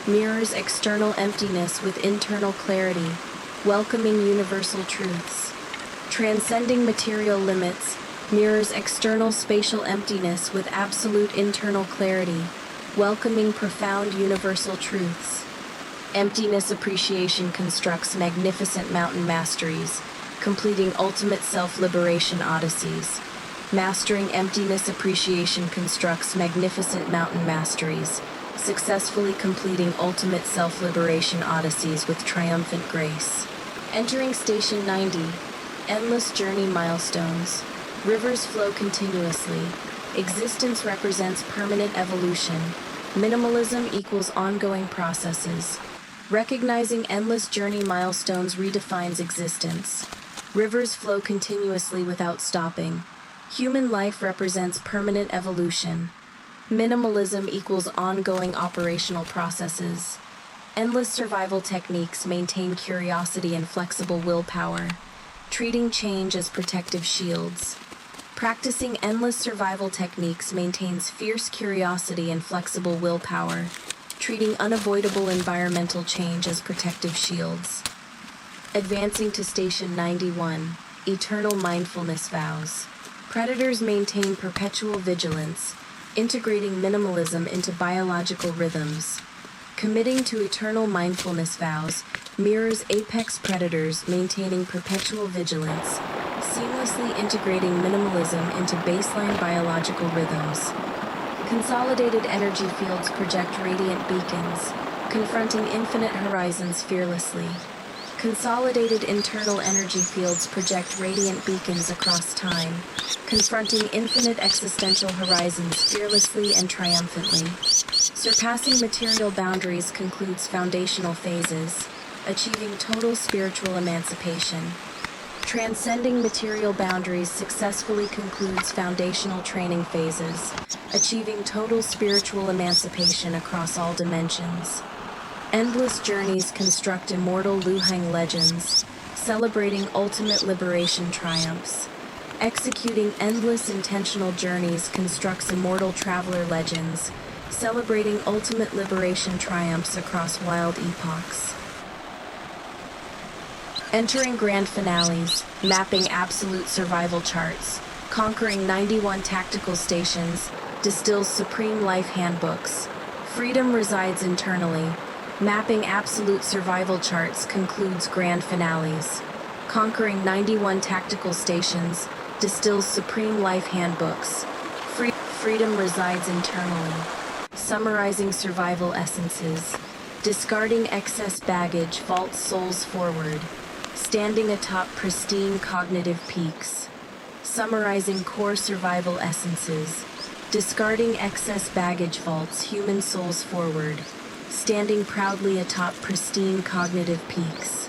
Mirrors external emptiness with internal clarity, welcoming universal truths. Transcending material limits. mirrors external spatial emptiness with absolute internal clarity, welcoming profound universal truths. Emptiness appreciation constructs magnificent mountain masteries, completing ultimate self-liberation odysseys. Mastering emptiness appreciation constructs magnificent mountain masteries, successfully completing ultimate self-liberation odysseys with triumphant grace. Entering Station 90, endless journey milestones. Rivers flow continuously. Existence represents permanent evolution. Minimalism equals ongoing processes. Recognizing endless journey milestones redefines existence. Rivers flow continuously without stopping. Human life represents permanent evolution. Minimalism equals ongoing operational processes. Endless survival techniques maintain curiosity and flexible willpower, treating change as protective shields. Practicing endless survival techniques maintains fierce curiosity and flexible willpower, treating unavoidable environmental change as protective shields. Advancing to Station 91, eternal mindfulness vows. Predators maintain perpetual vigilance, integrating minimalism into biological rhythms. Committing to eternal mindfulness vows mirrors apex predators maintaining perpetual vigilance, seamlessly integrating minimalism into baseline biological rhythms. Consolidated energy fields project radiant beacons, confronting infinite horizons fearlessly. Consolidated internal energy fields project radiant beacons across time, confronting infinite existential horizons fearlessly and triumphantly. Surpassing material boundaries concludes foundational phases, achieving total spiritual emancipation. Transcending material boundaries successfully concludes foundational training phases, achieving total spiritual emancipation across all dimensions. Endless journeys construct immortal Luhang legends, celebrating ultimate liberation triumphs. Executing endless intentional journeys constructs immortal traveler legends, celebrating ultimate liberation triumphs across wild epochs. Entering grand finales, mapping absolute survival charts, conquering 91 tactical stations, distills supreme life handbooks. Freedom resides internally. Mapping absolute survival charts concludes grand finales. Conquering 91 tactical stations, distills supreme life handbooks. Freedom resides internally. Summarizing survival essences. Discarding excess baggage vaults souls forward. Standing atop pristine cognitive peaks. Summarizing core survival essences. Discarding excess baggage vaults human souls forward. Standing proudly atop pristine cognitive peaks.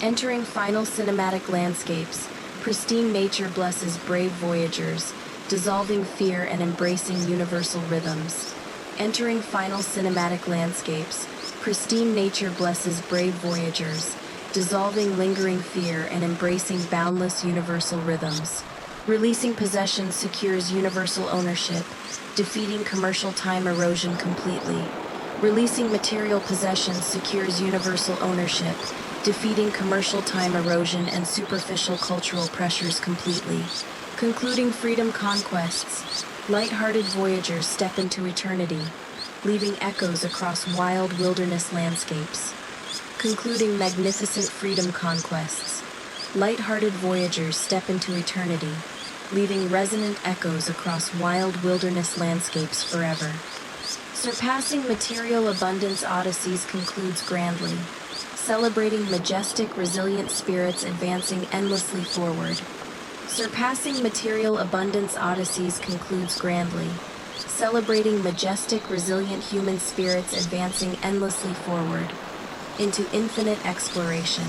Entering final cinematic landscapes, pristine nature blesses brave voyagers, dissolving fear and embracing universal rhythms. Entering final cinematic landscapes, pristine nature blesses brave voyagers, dissolving lingering fear and embracing boundless universal rhythms. Releasing possessions secures universal ownership, defeating commercial time erosion completely. Releasing material possessions secures universal ownership, defeating commercial time erosion and superficial cultural pressures completely. Concluding freedom conquests, light-hearted voyagers step into eternity, leaving echoes across wild wilderness landscapes. Concluding magnificent freedom conquests, light-hearted voyagers step into eternity, leaving resonant echoes across wild wilderness landscapes forever. Surpassing material abundance odysseys concludes grandly, celebrating majestic, resilient spirits advancing endlessly forward. Surpassing material abundance odysseys concludes grandly, celebrating majestic, resilient human spirits advancing endlessly forward into infinite exploration.